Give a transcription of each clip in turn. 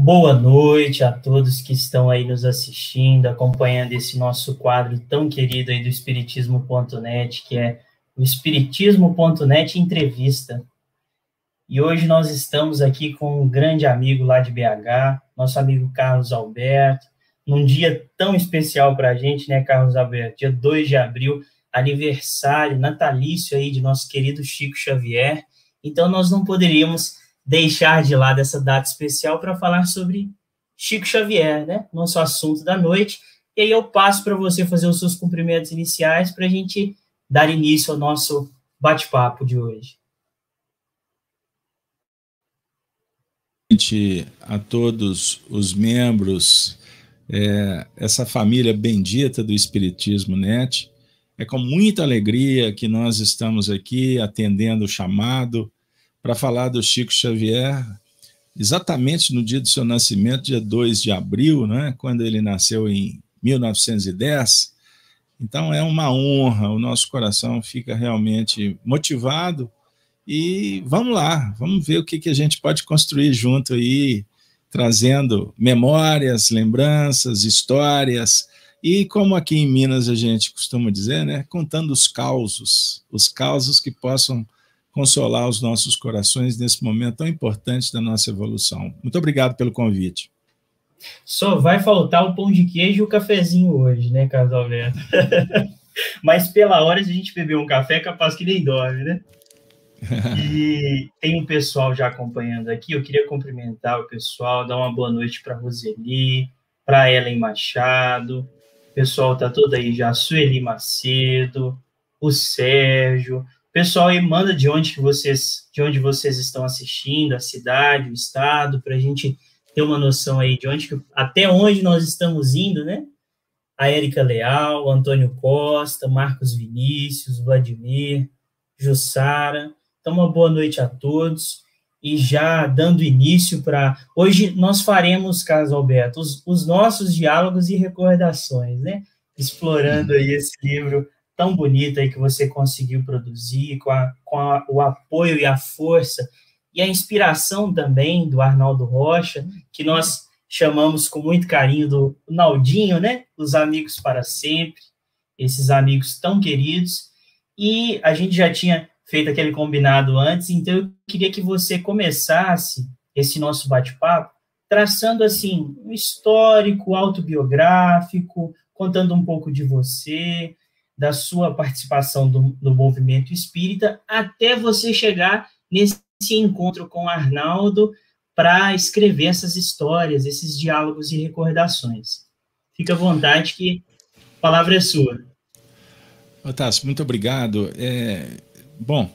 Boa noite a todos que estão aí nos assistindo, acompanhando esse nosso quadro tão querido aí do Espiritismo.net, que é o Espiritismo.net Entrevista. E hoje nós estamos aqui com um grande amigo lá de BH, nosso amigo Carlos Alberto, num dia tão especial para a gente, né, Carlos Alberto? Dia 2 de abril, aniversário natalício aí de nosso querido Chico Xavier. Então nós não poderíamos deixar de lado essa data especial para falar sobre Chico Xavier, né? Nosso assunto da noite. E aí eu passo para você fazer os seus cumprimentos iniciais para a gente dar início ao nosso bate-papo de hoje. A todos os membros, essa família bendita do Espiritismo.net, é com muita alegria que nós estamos aqui atendendo o chamado para falar do Chico Xavier, exatamente no dia do seu nascimento, dia 2 de abril, né, quando ele nasceu em 1910. Então é uma honra, o nosso coração fica realmente motivado e vamos lá, vamos ver o que a gente pode construir junto aí, trazendo memórias, lembranças, histórias e, como aqui em Minas a gente costuma dizer, né, contando os causos que possam consolar os nossos corações nesse momento tão importante da nossa evolução. Muito obrigado pelo convite. Só vai faltar o pão de queijo e o cafezinho hoje, né, Carlos Alberto? Mas pela hora, se a gente beber um café, capaz que nem dorme, né? E tem um pessoal já acompanhando aqui, eu queria cumprimentar o pessoal, dar uma boa noite para a Roseli, para Ellen Machado, o pessoal tá todo aí já, Sueli Macedo, o Sérgio. Pessoal, aí manda de onde vocês estão assistindo, a cidade, o estado, para a gente ter uma noção aí de até onde nós estamos indo, né? A Érica Leal, Antônio Costa, Marcos Vinícius, Vladimir, Jussara. Então, uma boa noite a todos. E já dando início para... Hoje nós faremos, Carlos Alberto, os nossos diálogos e recordações, né? Explorando aí esse livro tão bonito aí que você conseguiu produzir, com o apoio e a força e a inspiração também do Arnaldo Rocha, que nós chamamos com muito carinho do Naldinho, né? Os amigos para sempre, esses amigos tão queridos. E a gente já tinha feito aquele combinado antes, então eu queria que você começasse esse nosso bate-papo traçando, assim, um histórico autobiográfico, contando um pouco de você, da sua participação no movimento espírita, até você chegar nesse encontro com o Arnaldo para escrever essas histórias, esses diálogos e recordações. Fica à vontade que a palavra é sua. Otávio, muito obrigado. Bom,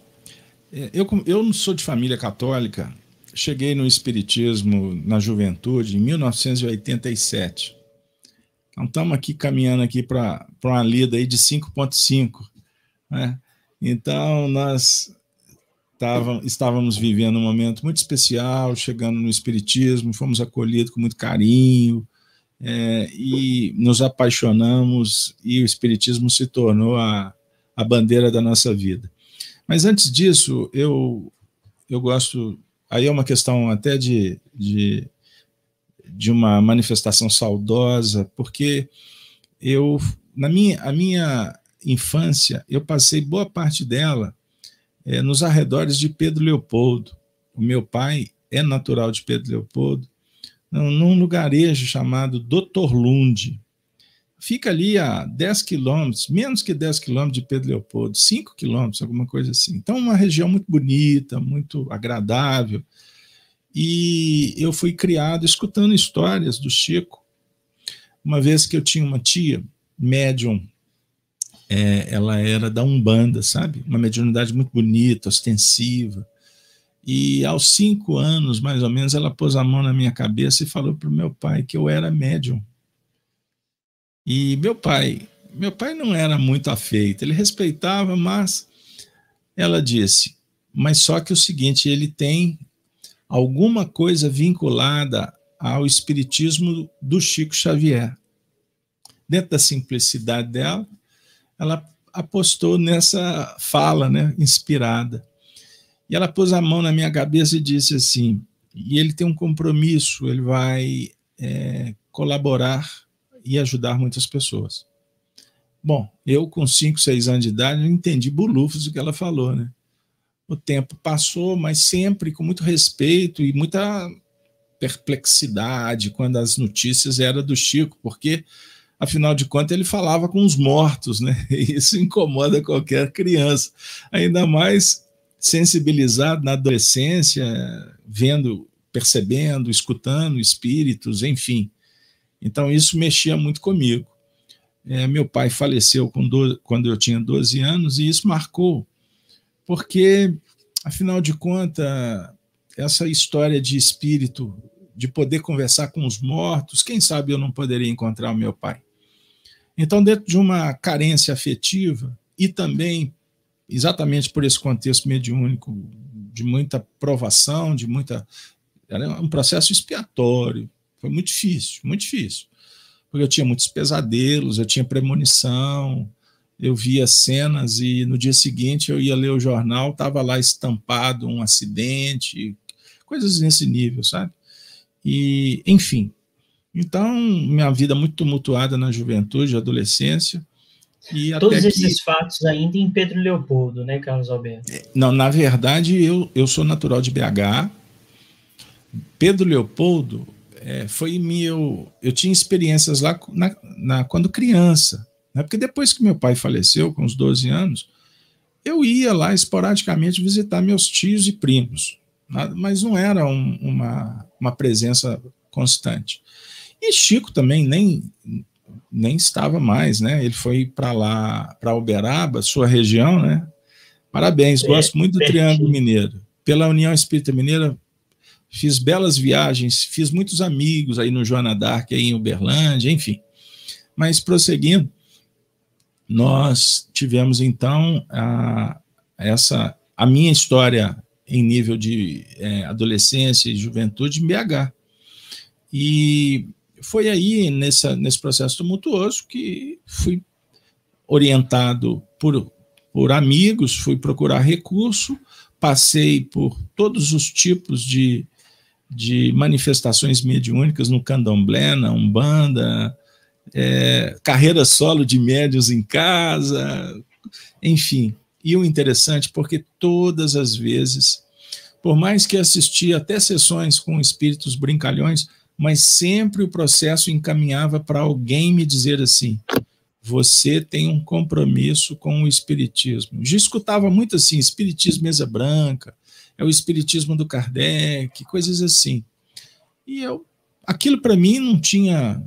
eu não sou de família católica, cheguei no Espiritismo na juventude em 1987. Então, estamos aqui caminhando aqui para uma lida aí de 5,5. Né? Então, nós estávamos vivendo um momento muito especial, chegando no Espiritismo, fomos acolhidos com muito carinho, e nos apaixonamos, e o Espiritismo se tornou a bandeira da nossa vida. Mas antes disso, eu gosto... Aí é uma questão até de uma manifestação saudosa, porque a minha infância, eu passei boa parte dela nos arredores de Pedro Leopoldo. O meu pai é natural de Pedro Leopoldo, num lugarejo chamado Doutor Lunde. Fica ali a 10 quilômetros, menos que 10 quilômetros de Pedro Leopoldo, 5 quilômetros, alguma coisa assim. Então, uma região muito bonita, muito agradável. E eu fui criado escutando histórias do Chico. Uma vez que eu tinha uma tia, médium, ela era da Umbanda, sabe? Uma mediunidade muito bonita, ostensiva. E aos 5 anos, mais ou menos, ela pôs a mão na minha cabeça e falou para o meu pai que eu era médium. E meu pai não era muito afeito, ele respeitava, mas ela disse, mas só que o seguinte, ele tem alguma coisa vinculada ao espiritismo do Chico Xavier. Dentro da simplicidade dela, ela apostou nessa fala, né, inspirada. E ela pôs a mão na minha cabeça e disse assim, e ele tem um compromisso, ele vai colaborar e ajudar muitas pessoas. Bom, eu com 5, 6 anos de idade não entendi bolufas do que ela falou, né? O tempo passou, mas sempre com muito respeito e muita perplexidade quando as notícias eram do Chico, porque, afinal de contas, ele falava com os mortos, né? E isso incomoda qualquer criança, ainda mais sensibilizado na adolescência, vendo, percebendo, escutando espíritos, enfim. Então, isso mexia muito comigo. Meu pai faleceu quando eu tinha 12 anos, e isso marcou, porque, afinal de contas, essa história de espírito, de poder conversar com os mortos, quem sabe eu não poderia encontrar o meu pai. Então, dentro de uma carência afetiva, e também, exatamente por esse contexto mediúnico, de muita provação, era um processo expiatório, foi muito difícil, porque eu tinha muitos pesadelos, eu tinha premonição, eu via cenas e no dia seguinte eu ia ler o jornal, estava lá estampado um acidente, coisas nesse nível, sabe? E, enfim, então minha vida muito tumultuada na juventude, adolescência. E todos até esses fatos ainda em Pedro Leopoldo, né, Carlos Alberto? Não, na verdade, eu sou natural de BH. Pedro Leopoldo foi meu... Eu tinha experiências lá quando criança, né? Porque depois que meu pai faleceu, com uns 12 anos, eu ia lá esporadicamente visitar meus tios e primos, mas não era uma presença constante. E Chico também nem estava mais, né? Ele foi para lá, para Uberaba, sua região, né? Parabéns, gosto muito do Triângulo Mineiro. Pela União Espírita Mineira, fiz belas viagens, fiz muitos amigos aí no Joana d'Arc, aí em Uberlândia, enfim. Mas prosseguindo, nós tivemos então a minha história em nível de adolescência e juventude em BH. E foi aí, nesse processo tumultuoso, que fui orientado por amigos, fui procurar recurso, passei por todos os tipos de manifestações mediúnicas no candomblé, na umbanda, carreira solo de médiuns em casa, enfim. E o interessante, porque todas as vezes, por mais que assisti até sessões com espíritos brincalhões, mas sempre o processo encaminhava para alguém me dizer assim: você tem um compromisso com o espiritismo. Já escutava muito assim, espiritismo mesa branca, é o espiritismo do Kardec, coisas assim. E aquilo para mim não tinha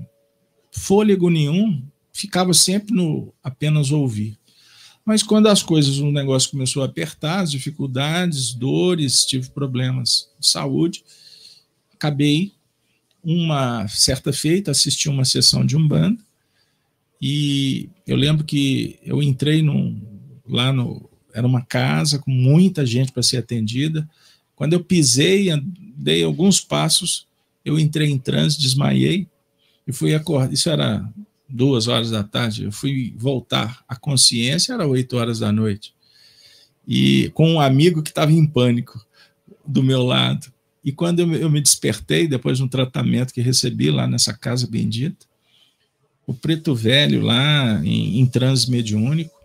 fôlego nenhum, ficava sempre no apenas ouvir. Mas quando o negócio começou a apertar, as dificuldades, dores, tive problemas de saúde, acabei, uma certa feita, assisti uma sessão de Umbanda, e eu lembro que eu entrei era uma casa com muita gente para ser atendida. Quando eu pisei, dei alguns passos, eu entrei em transe, desmaiei e fui acordar. Isso era 2 horas da tarde. Eu fui voltar à consciência, era 8 horas da noite. E com um amigo que estava em pânico do meu lado. E quando eu me despertei, depois de um tratamento que recebi lá nessa casa bendita, o preto velho lá, em transe mediúnico,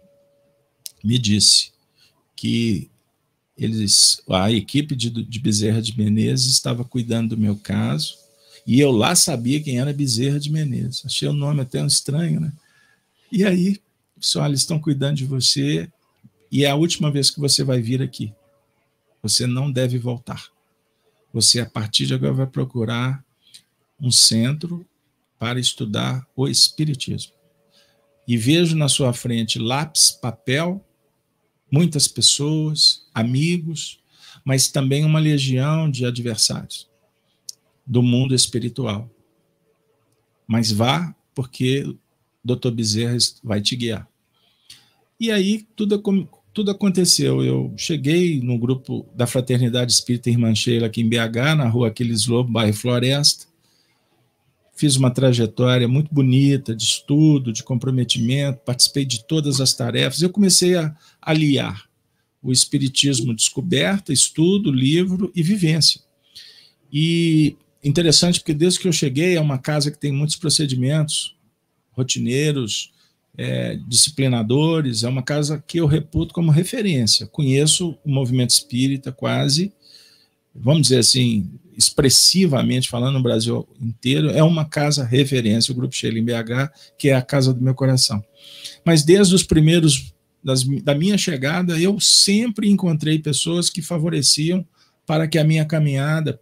me disse que a equipe de Bezerra de Menezes estava cuidando do meu caso, e eu lá sabia quem era Bezerra de Menezes. Achei o nome até estranho, né? E aí, pessoal, eles estão cuidando de você, e é a última vez que você vai vir aqui. Você não deve voltar. Você, a partir de agora, vai procurar um centro para estudar o espiritismo. E vejo na sua frente lápis, papel, muitas pessoas, amigos, mas também uma legião de adversários do mundo espiritual. Mas vá, porque o Dr. Bezerra vai te guiar. E aí tudo aconteceu. Eu cheguei no grupo da Fraternidade Espírita Irmã Sheila aqui em BH, na rua Aquiles Lobo, bairro Floresta. Fiz uma trajetória muito bonita de estudo, de comprometimento, participei de todas as tarefas. Eu comecei a aliar o espiritismo descoberta, estudo, livro e vivência. E interessante porque desde que eu cheguei é uma casa que tem muitos procedimentos rotineiros, disciplinadores, é uma casa que eu reputo como referência. Conheço o movimento espírita quase, vamos dizer assim, expressivamente falando no Brasil inteiro, é uma casa referência, o Grupo Sheila em BH, que é a casa do meu coração. Mas desde os primeiros, da minha chegada, eu sempre encontrei pessoas que favoreciam para que a minha caminhada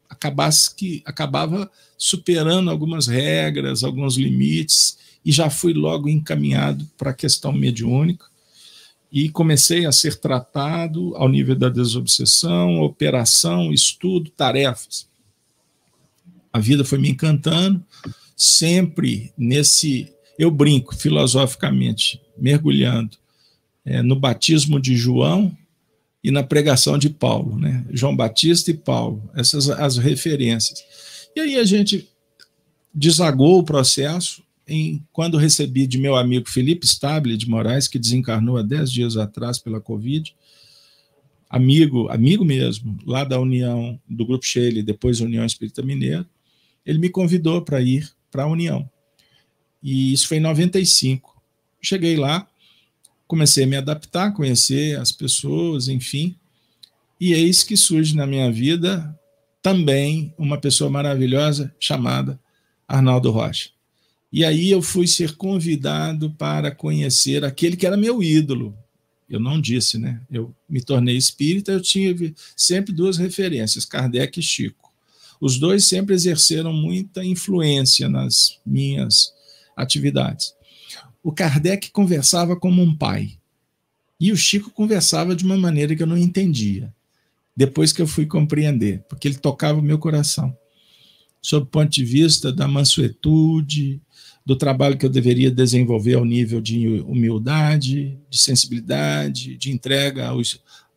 acabava superando algumas regras, alguns limites, e já fui logo encaminhado para a questão mediúnica, e comecei a ser tratado ao nível da desobsessão, operação, estudo, tarefas. A vida foi me encantando, sempre eu brinco filosoficamente, mergulhando no batismo de João e na pregação de Paulo, né? João Batista e Paulo, essas as referências. E aí a gente desagou o processo quando recebi de meu amigo Felipe Stabile de Moraes, que desencarnou há 10 dias atrás pela Covid, amigo mesmo, lá da União, do Grupo Sheila, depois União Espírita Mineira, ele me convidou para ir para a União. E isso foi em 95. Cheguei lá, comecei a me adaptar, conhecer as pessoas, enfim, e eis que surge na minha vida também uma pessoa maravilhosa chamada Arnaldo Rocha. E aí eu fui ser convidado para conhecer aquele que era meu ídolo. Eu não disse, né? Eu me tornei espírita, eu tive sempre duas referências, Kardec e Chico. Os dois sempre exerceram muita influência nas minhas atividades. O Kardec conversava como um pai, e o Chico conversava de uma maneira que eu não entendia, depois que eu fui compreender, porque ele tocava o meu coração, sob o ponto de vista da mansuetude, do trabalho que eu deveria desenvolver ao nível de humildade, de sensibilidade, de entrega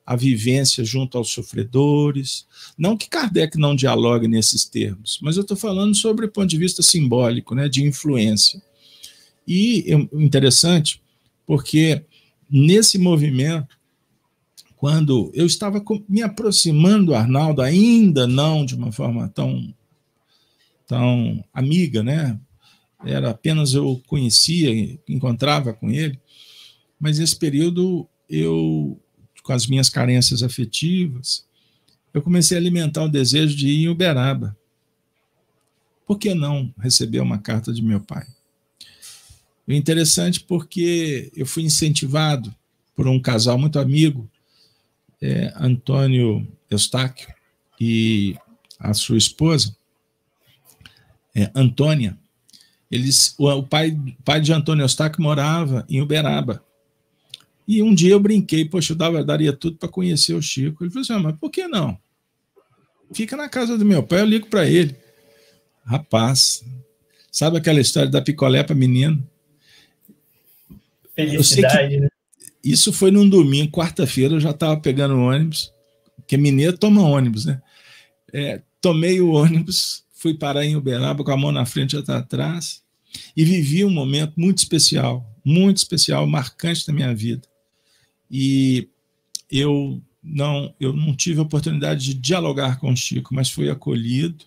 à vivência junto aos sofredores. Não que Kardec não dialogue nesses termos, mas eu estou falando sobre o ponto de vista simbólico, né, de influência. E interessante, porque nesse movimento, quando eu estava me aproximando do Arnaldo, ainda não de uma forma tão amiga, né? Era apenas eu conhecia, encontrava com ele, mas nesse período eu, com as minhas carências afetivas, eu comecei a alimentar o desejo de ir em Uberaba. Por que não receber uma carta de meu pai? É interessante porque eu fui incentivado por um casal muito amigo, Antônio Eustáquio e a sua esposa, Antônia. O pai de Antônio Eustáquio morava em Uberaba. E um dia eu brinquei, poxa, eu daria tudo para conhecer o Chico. Ele falou assim, mas por que não? Fica na casa do meu pai, eu ligo para ele. Rapaz, sabe aquela história da picolé para menino? Felicidade, né? Isso foi num domingo, quarta-feira, eu já estava pegando o ônibus, porque mineiro toma ônibus, né? Tomei o ônibus, fui parar em Uberaba com a mão na frente e outra atrás, e vivi um momento muito especial, marcante da minha vida. E eu não tive a oportunidade de dialogar com o Chico, mas fui acolhido,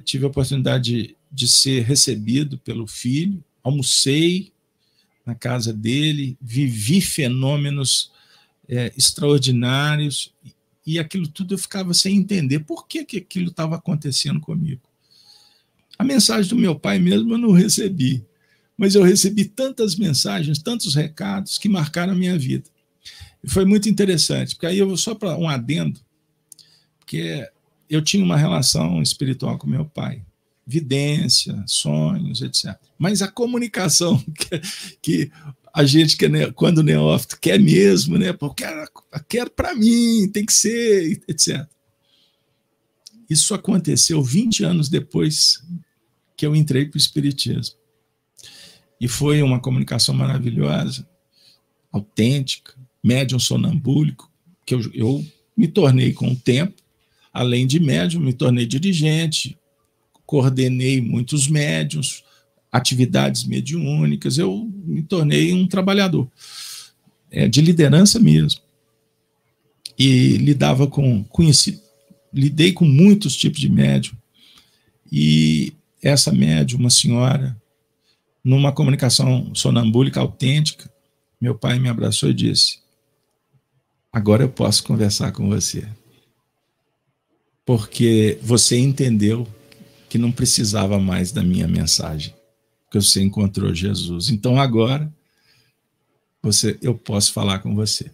tive a oportunidade de ser recebido pelo filho, almocei na casa dele, vivi fenômenos extraordinários, e aquilo tudo eu ficava sem entender por que aquilo estava acontecendo comigo. A mensagem do meu pai mesmo eu não recebi, mas eu recebi tantas mensagens, tantos recados que marcaram a minha vida. E foi muito interessante, porque aí eu vou só para um adendo, porque eu tinha uma relação espiritual com meu pai, vidência, sonhos, etc. Mas a comunicação que a gente, quando neófito, quer mesmo, né? Porque quero para mim, tem que ser, etc. Isso aconteceu 20 anos depois que eu entrei para o Espiritismo. E foi uma comunicação maravilhosa, autêntica, médium sonambúlico, que eu me tornei com o tempo, além de médium, me tornei dirigente, coordenei muitos médiuns, atividades mediúnicas, eu me tornei um trabalhador de liderança mesmo. E lidava com, conheci lidei com muitos tipos de médium, e essa médium, uma senhora, numa comunicação sonambúlica autêntica, meu pai me abraçou e disse: agora eu posso conversar com você, porque você entendeu que não precisava mais da minha mensagem, que você encontrou Jesus. Então agora eu posso falar com você.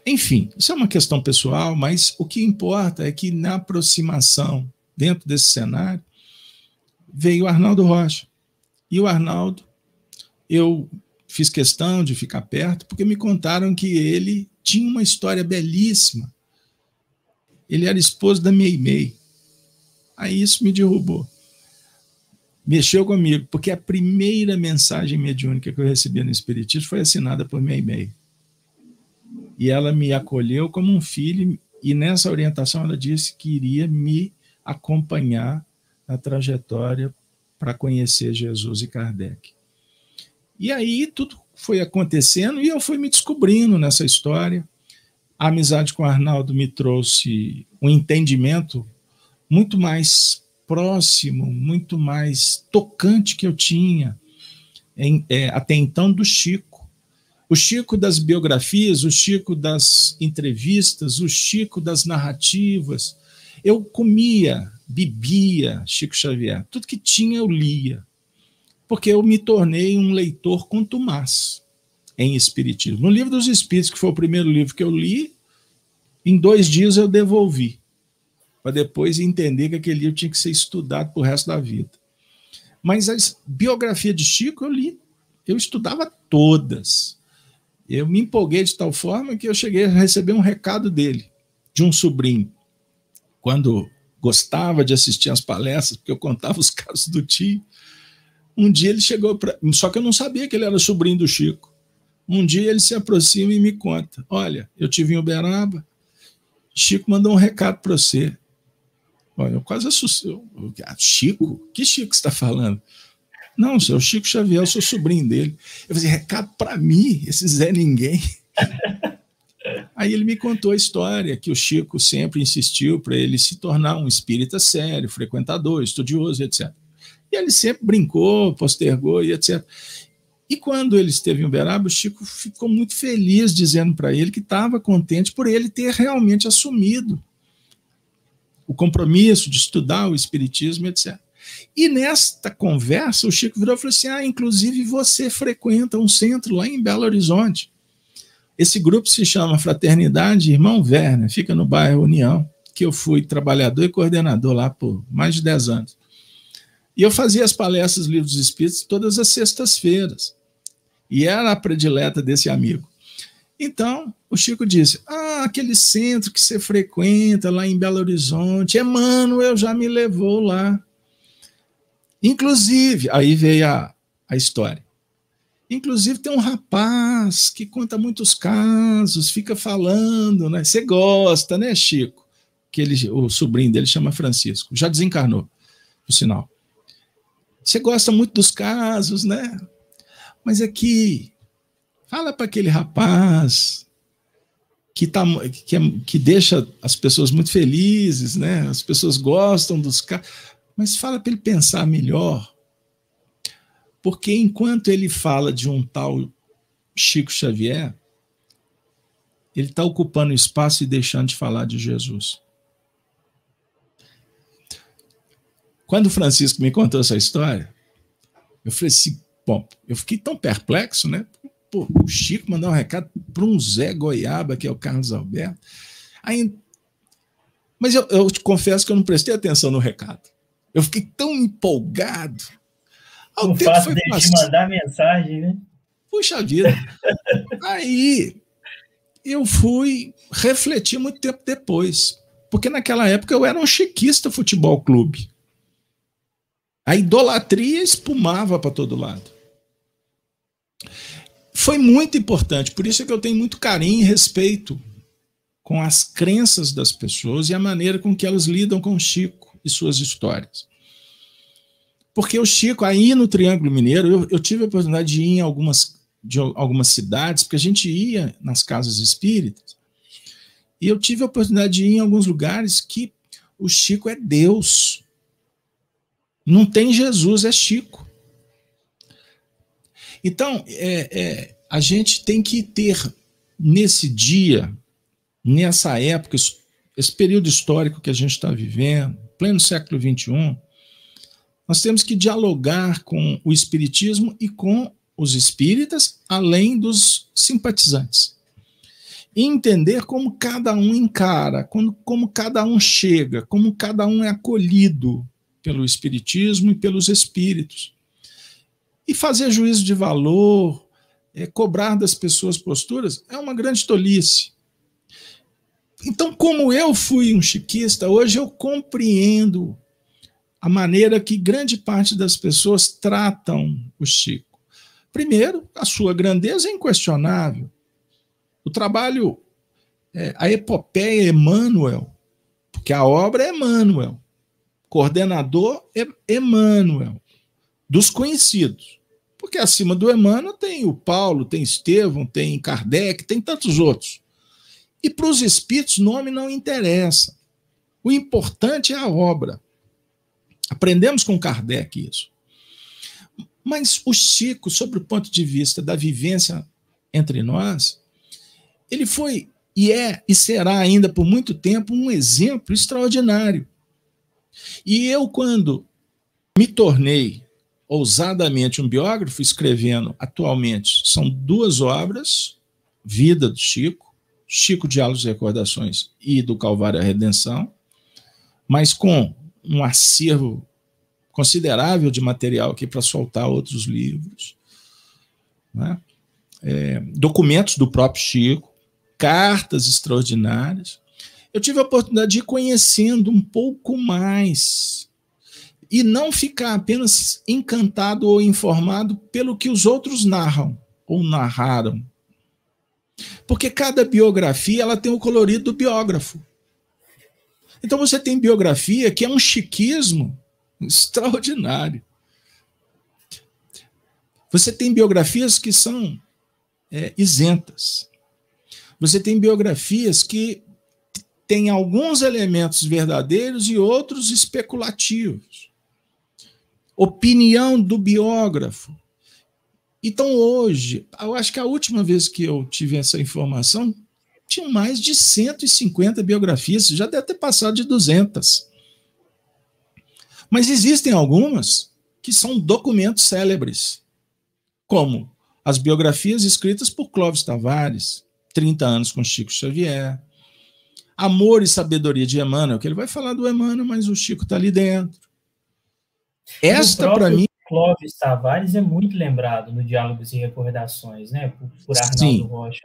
Enfim, isso é uma questão pessoal, mas o que importa é que na aproximação, dentro desse cenário, veio o Arnaldo Rocha. E o Arnaldo, eu fiz questão de ficar perto, porque me contaram que ele tinha uma história belíssima. Ele era esposo da Meimei. Aí isso me derrubou. Mexeu comigo, porque a primeira mensagem mediúnica que eu recebi no Espiritismo foi assinada por Meimei. E ela me acolheu como um filho, e nessa orientação ela disse que iria me acompanhar na trajetória para conhecer Jesus e Kardec. E aí tudo foi acontecendo e eu fui me descobrindo nessa história. A amizade com o Arnaldo me trouxe um entendimento muito mais próximo, muito mais tocante que eu tinha até então do Chico. O Chico das biografias, o Chico das entrevistas, o Chico das narrativas. Eu comia, bebia Chico Xavier, tudo que tinha eu lia, porque eu me tornei um leitor contumaz em Espiritismo. No Livro dos Espíritos, que foi o primeiro livro que eu li, em 2 dias eu devolvi, para depois entender que aquele livro tinha que ser estudado para o resto da vida. Mas a biografia de Chico eu li, eu estudava todas. Eu me empolguei de tal forma que eu cheguei a receber um recado dele, de um sobrinho, quando gostava de assistir às palestras, porque eu contava os casos do tio. Um dia ele chegou para... Só que eu não sabia que ele era sobrinho do Chico. Um dia ele se aproxima e me conta: olha, eu tive em Uberaba, Chico mandou um recado para você. Olha, eu quase assustei. Chico? Que Chico você está falando? Não, seu Chico Xavier, eu sou sobrinho dele. Eu falei: recado para mim, esse Zé Ninguém. Aí ele me contou a história, que o Chico sempre insistiu para ele se tornar um espírita sério, frequentador, estudioso, etc. E ele sempre brincou, postergou e etc. E quando ele esteve em Uberaba, o Chico ficou muito feliz, dizendo para ele que estava contente por ele ter realmente assumido o compromisso de estudar o Espiritismo, etc. E nesta conversa, o Chico virou e falou assim: inclusive você frequenta um centro lá em Belo Horizonte. Esse grupo se chama Fraternidade Irmão Werner, fica no bairro União, que eu fui trabalhador e coordenador lá por mais de 10 anos. E eu fazia as palestras do Livro dos Espíritos todas as sextas-feiras. E era a predileta desse amigo. Então, o Chico disse: aquele centro que você frequenta lá em Belo Horizonte, Emmanuel já me levou lá. Inclusive, aí veio a história. Inclusive tem um rapaz que conta muitos casos, fica falando, né? Você gosta, né, Chico? O sobrinho dele chama Francisco, já desencarnou, por sinal. Você gosta muito dos casos, né? Mas aqui, fala para aquele rapaz que deixa as pessoas muito felizes, né? As pessoas gostam dos casos, mas fala para ele pensar melhor. Porque enquanto ele fala de um tal Chico Xavier, ele está ocupando espaço e deixando de falar de Jesus. Quando o Francisco me contou essa história, eu falei assim, bom, eu fiquei tão perplexo, né? Pô, o Chico mandou um recado para um Zé Goiaba, que é o Carlos Alberto. Aí, mas eu te confesso que eu não prestei atenção no recado. Eu fiquei tão empolgado. O fato dele te mandar mensagem, né? Puxa vida. Aí eu fui refletir muito tempo depois, porque naquela época eu era um chiquista futebol clube. A idolatria espumava para todo lado. Foi muito importante, por isso é que eu tenho muito carinho e respeito com as crenças das pessoas e a maneira com que elas lidam com o Chico e suas histórias. Porque o Chico, aí no Triângulo Mineiro, eu tive a oportunidade de ir em algumas cidades, porque a gente ia nas casas espíritas, e eu tive a oportunidade de ir em alguns lugares que O Chico é Deus. Não tem Jesus, é Chico. Então, a gente tem que ter, nesse dia, nessa época, esse período histórico que a gente está vivendo, pleno século XXI, nós temos que dialogar com o espiritismo e com os espíritas, além dos simpatizantes. E entender como cada um encara, como cada um chega, como cada um é acolhido pelo espiritismo e pelos espíritos. E fazer juízo de valor, cobrar das pessoas posturas, é uma grande tolice. Então, como eu fui um chiquista, hoje eu compreendo a maneira que grande parte das pessoas tratam o Chico. Primeiro, a sua grandeza é inquestionável. O trabalho, a epopeia Emmanuel, porque a obra é Emmanuel, coordenador é Emmanuel, dos conhecidos. Porque acima do Emmanuel tem o Paulo, tem Estevão, tem Kardec, tem tantos outros. E para os espíritos, nome não interessa. O importante é a obra. Aprendemos com Kardec isso. Mas o Chico, sob o ponto de vista da vivência entre nós, ele foi e é e será ainda por muito tempo um exemplo extraordinário. E eu, quando me tornei ousadamente um biógrafo, escrevendo atualmente, são 2 obras, Vida do Chico, Chico Diálogos e Recordações e do Calvário à Redenção, mas com um acervo considerável de material aqui para soltar outros livros, né? Documentos do próprio Chico, cartas extraordinárias. Eu tive a oportunidade de ir conhecendo um pouco mais e não ficar apenas encantado ou informado pelo que os outros narram ou narraram. Porque cada biografia ela tem o colorido do biógrafo. Então você tem biografia que é um chiquismo extraordinário. Você tem biografias que são isentas. Você tem biografias que têm alguns elementos verdadeiros e outros especulativos. Opinião do biógrafo. Então hoje, eu acho que a última vez que eu tive essa informação, tinha mais de 150 biografias, já deve ter passado de 200. Mas existem algumas que são documentos célebres, como as biografias escritas por Clóvis Tavares, 30 anos com Chico Xavier, Amor e Sabedoria de Emmanuel, que ele vai falar do Emmanuel, mas o Chico está ali dentro. Esta, para mim... Clóvis Tavares é muito lembrado no Diálogos e Recordações, né? Por Arnaldo Sim. Rocha.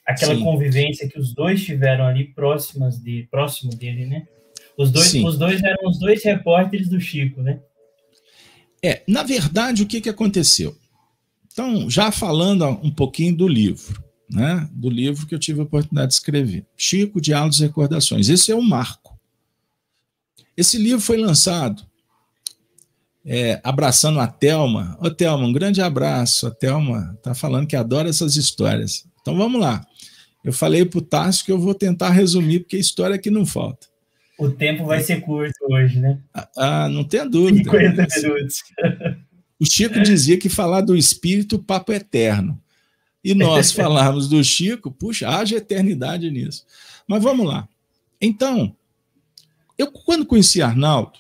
Aquela Sim. Convivência que os dois tiveram ali próximo dele, né? Os dois eram os 2 repórteres do Chico, né? Na verdade, o que aconteceu? Então, já falando um pouquinho do livro, né? Do livro que eu tive a oportunidade de escrever, Chico, Diálogos e Recordações. Esse é o marco. Esse livro foi lançado abraçando a Thelma. Ô, Thelma, um grande abraço. A Thelma está falando que adora essas histórias. Então, vamos lá. Eu falei para o Tássio que eu vou tentar resumir, porque história que não falta. O tempo vai ser curto hoje, né? Não tenha dúvida. 50 minutos. O Chico dizia que falar do espírito, o papo é eterno. E nós falarmos do Chico, puxa, haja eternidade nisso. Mas vamos lá. Então, eu quando conheci Arnaldo,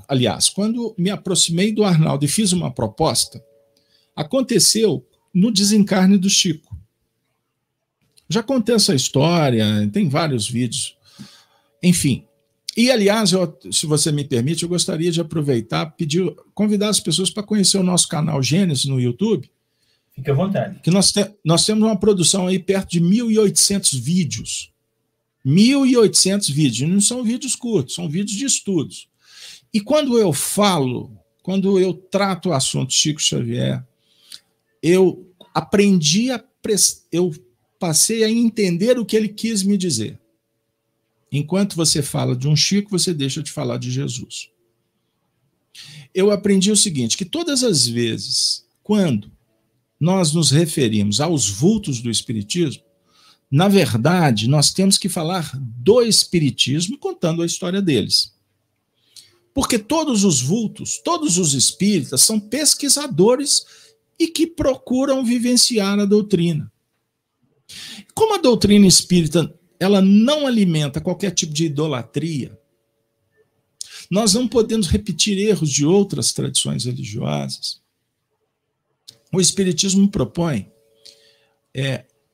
aliás, quando me aproximei do Arnaldo e fiz uma proposta, aconteceu no desencarne do Chico. Já contei essa história, tem vários vídeos. Enfim. E, aliás, se você me permite, eu gostaria de aproveitar, convidar as pessoas para conhecer o nosso canal Gênesis no YouTube. Fique à vontade. Que nós temos uma produção aí perto de 1.800 vídeos. 1.800 vídeos. Não são vídeos curtos, são vídeos de estudos. E quando eu trato o assunto Chico Xavier, eu passei a entender o que ele quis me dizer. Enquanto você fala de um Chico, você deixa de falar de Jesus. Eu aprendi o seguinte, que todas as vezes, quando nós nos referimos aos vultos do Espiritismo, Na verdade, nós temos que falar do espiritismo contando a história deles. Porque todos os vultos, todos os espíritas são pesquisadores e que procuram vivenciar a doutrina. Como a doutrina espírita ela não alimenta qualquer tipo de idolatria, nós não podemos repetir erros de outras tradições religiosas. O espiritismo propõe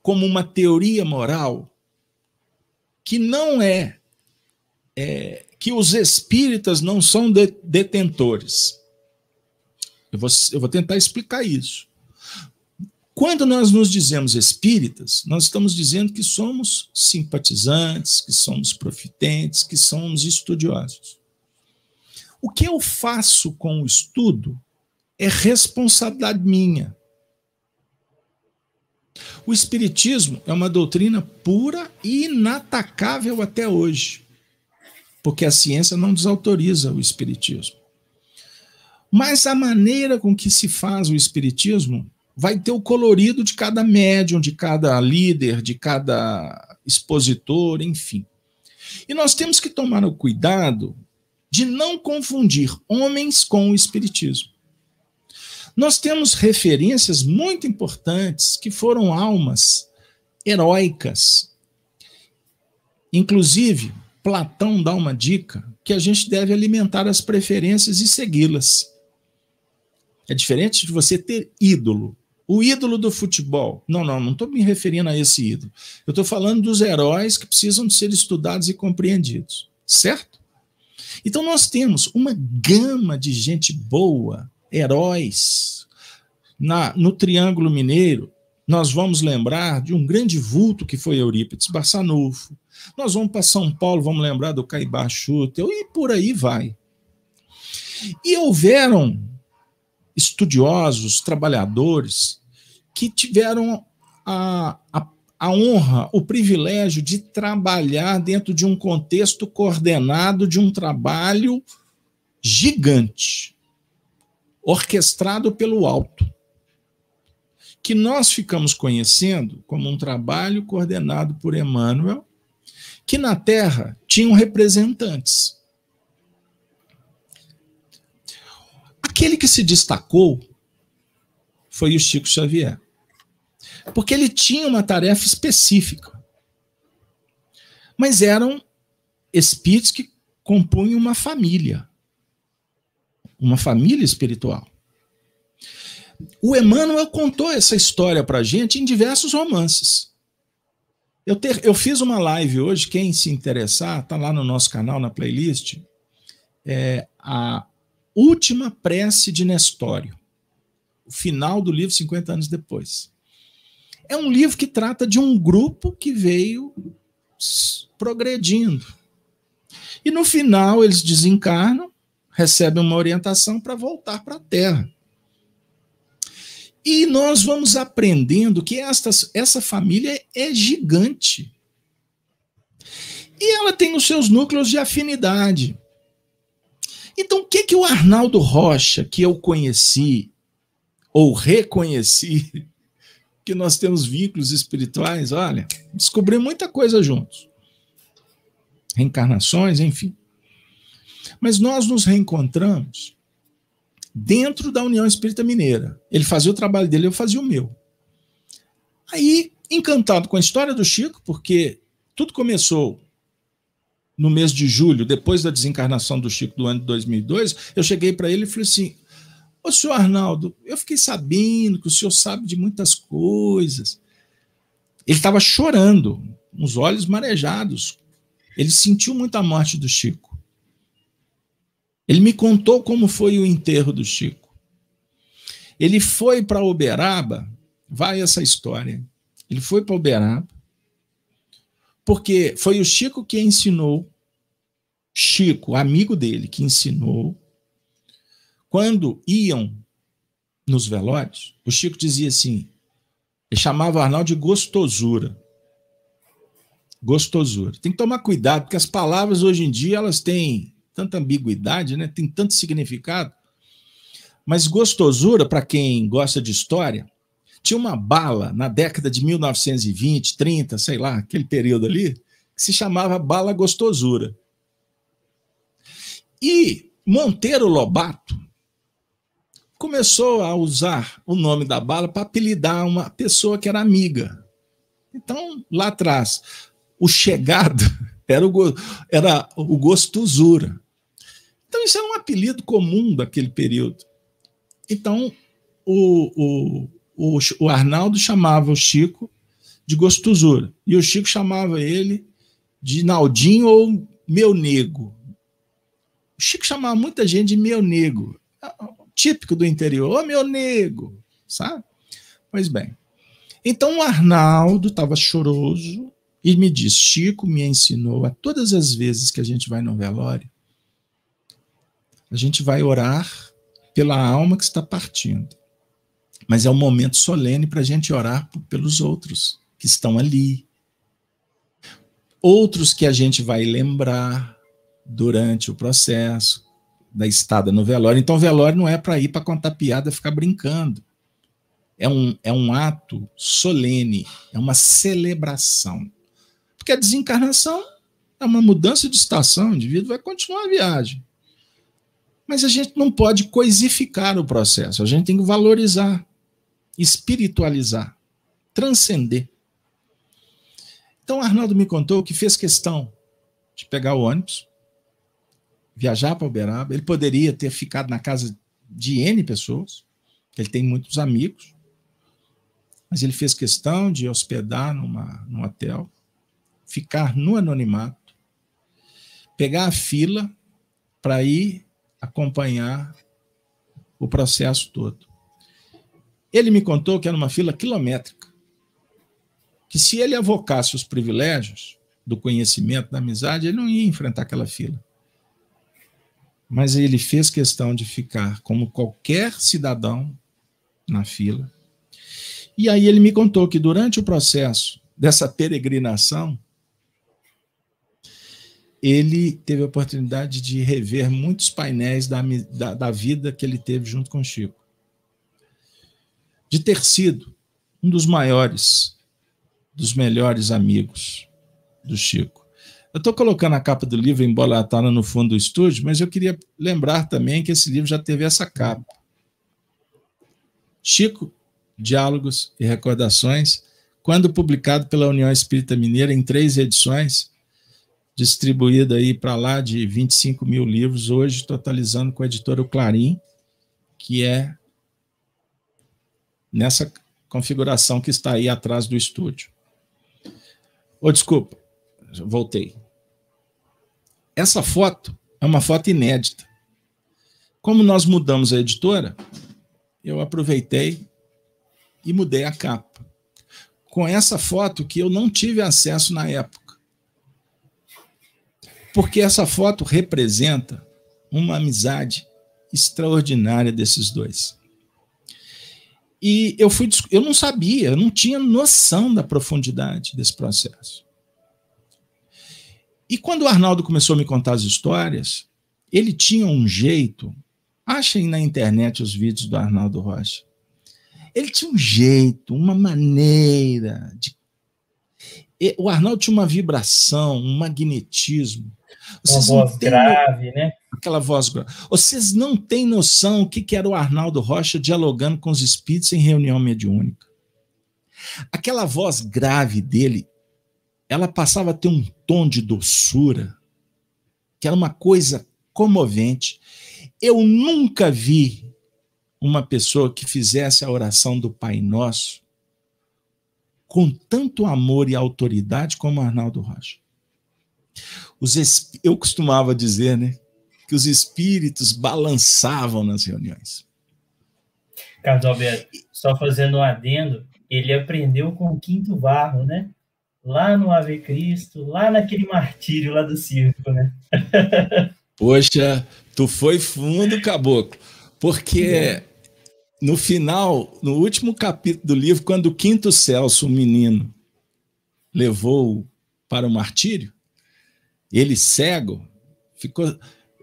como uma teoria moral que não que os espíritas não são detentores. Eu vou tentar explicar isso. Quando nós nos dizemos espíritas, nós estamos dizendo que somos simpatizantes, que somos profitentes, que somos estudiosos. O que eu faço com o estudo é responsabilidade minha. O espiritismo é uma doutrina pura e inatacável até hoje, porque a ciência não desautoriza o espiritismo. Mas a maneira com que se faz o espiritismo vai ter o colorido de cada médium, de cada líder, de cada expositor, enfim. E nós temos que tomar o cuidado de não confundir homens com o espiritismo. Nós temos referências muito importantes que foram almas heróicas. Inclusive, Platão dá uma dica que a gente deve alimentar as preferências e segui-las. É diferente de você ter ídolo. O ídolo do futebol. Não estou me referindo a esse ídolo. Eu estou falando dos heróis que precisam de ser estudados e compreendidos. Certo? Então nós temos uma gama de gente boa, heróis. No Triângulo Mineiro, nós vamos lembrar de um grande vulto que foi Eurípides Barçanufo. Nós vamos para São Paulo, vamos lembrar do Caibá Schutel, e por aí vai. E houveram estudiosos, trabalhadores, que tiveram a honra, o privilégio de trabalhar dentro de um contexto coordenado de um trabalho gigante, orquestrado pelo alto, que nós ficamos conhecendo como um trabalho coordenado por Emmanuel, que na Terra tinham representantes. Aquele que se destacou foi o Chico Xavier, porque ele tinha uma tarefa específica, mas eram espíritos que compunham uma família espiritual. O Emmanuel contou essa história para a gente em diversos romances. Eu fiz uma live hoje, quem se interessar, está lá no nosso canal, na playlist, a Última Prece de Nestório, o final do livro 50 anos depois. É um livro que trata de um grupo que veio progredindo. E no final eles desencarnam, recebem uma orientação para voltar para a Terra. E nós vamos aprendendo que essa família é gigante. E ela tem os seus núcleos de afinidade. Então, o que o Arnaldo Rocha, que eu conheci, ou reconheci, que nós temos vínculos espirituais, olha, descobri muita coisa juntos. Reencarnações, enfim. Mas nós nos reencontramos dentro da União Espírita Mineira. Ele fazia o trabalho dele, eu fazia o meu. Aí, encantado com a história do Chico, porque tudo começou no mês de julho, depois da desencarnação do Chico do ano de 2002, eu cheguei para ele e falei assim, ô senhor Arnaldo, eu fiquei sabendo que o senhor sabe de muitas coisas. Ele estava chorando, os olhos marejados. Ele sentiu muito a morte do Chico. Ele me contou como foi o enterro do Chico. Ele foi para Uberaba, vai essa história. Ele foi para Uberaba, porque foi o Chico que ensinou, Chico, amigo dele, que ensinou, quando iam nos velórios, o Chico dizia assim, ele chamava o Arnaldo de gostosura. Gostosura. Tem que tomar cuidado, porque as palavras hoje em dia, elas têm tanta ambiguidade, né? Tem tanto significado. Mas gostosura, para quem gosta de história, Tinha uma bala na década de 1920, 30, sei lá, aquele período ali, que se chamava bala gostosura. E Monteiro Lobato começou a usar o nome da bala para apelidar uma pessoa que era amiga. Então, lá atrás, o chegado era o gostosura. Então, isso era um apelido comum daquele período. Então, o Arnaldo chamava o Chico de gostosura. E o Chico chamava ele de Naldinho ou meu nego. O Chico chamava muita gente de meu nego. Típico do interior. Ô, meu nego. Sabe? Pois bem. Então, o Arnaldo estava choroso e me disse, Chico me ensinou a todas as vezes que a gente vai no velório, a gente vai orar pela alma que está partindo. Mas é um momento solene para a gente orar pelos outros que estão ali. Outros que a gente vai lembrar durante o processo da estada no velório. Então, o velório não é para ir para contar piada, ficar brincando. É um ato solene, é uma celebração. Porque a desencarnação é uma mudança de estação, o indivíduo vai continuar a viagem. Mas a gente não pode coisificar o processo, a gente tem que valorizar, espiritualizar, transcender. Então, Arnaldo me contou que fez questão de pegar o ônibus, viajar para Uberaba. Ele poderia ter ficado na casa de N pessoas, que ele tem muitos amigos, mas ele fez questão de hospedar num hotel, ficar no anonimato, pegar a fila para ir acompanhar o processo todo. Ele me contou que era uma fila quilométrica, que se ele avocasse os privilégios do conhecimento, da amizade, ele não ia enfrentar aquela fila. Mas ele fez questão de ficar como qualquer cidadão na fila. E aí ele me contou que durante o processo dessa peregrinação, ele teve a oportunidade de rever muitos painéis da vida que ele teve junto com o Chico. De ter sido um dos maiores, dos melhores amigos do Chico. Eu estou colocando a capa do livro, embora ela está no fundo do estúdio, mas eu queria lembrar também que esse livro já teve essa capa. Chico, Diálogos e Recordações, quando publicado pela União Espírita Mineira em 3 edições, distribuído aí para lá de 25 mil livros, hoje totalizando com a editora Clarim, que é nessa configuração que está aí atrás do estúdio. Desculpa, voltei. Essa foto é uma foto inédita. Como nós mudamos a editora, eu aproveitei e mudei a capa. Com essa foto que eu não tive acesso na época. Porque essa foto representa uma amizade extraordinária desses dois. E eu não sabia, eu não tinha noção da profundidade desse processo. E quando o Arnaldo começou a me contar as histórias, ele tinha um jeito, achem na internet os vídeos do Arnaldo Rocha, ele tinha um jeito, uma maneira de... O Arnaldo tinha uma vibração, um magnetismo. Uma voz grave, né? Aquela voz grave. Vocês não têm noção o que era o Arnaldo Rocha dialogando com os espíritos em reunião mediúnica. Aquela voz grave dele, ela passava a ter um tom de doçura, que era uma coisa comovente. Eu nunca vi uma pessoa que fizesse a oração do Pai Nosso com tanto amor e autoridade como o Arnaldo Rocha. Eu costumava dizer, né, que os espíritos balançavam nas reuniões. Carlos Alberto, só fazendo um adendo, ele aprendeu com o Quinto Varro, né? Lá no Ave Cristo, lá naquele martírio lá do circo, né? Poxa, tu foi fundo, caboclo, porque no final, no último capítulo do livro, quando o Quinto Celso, o menino, levou para o martírio, ele cego,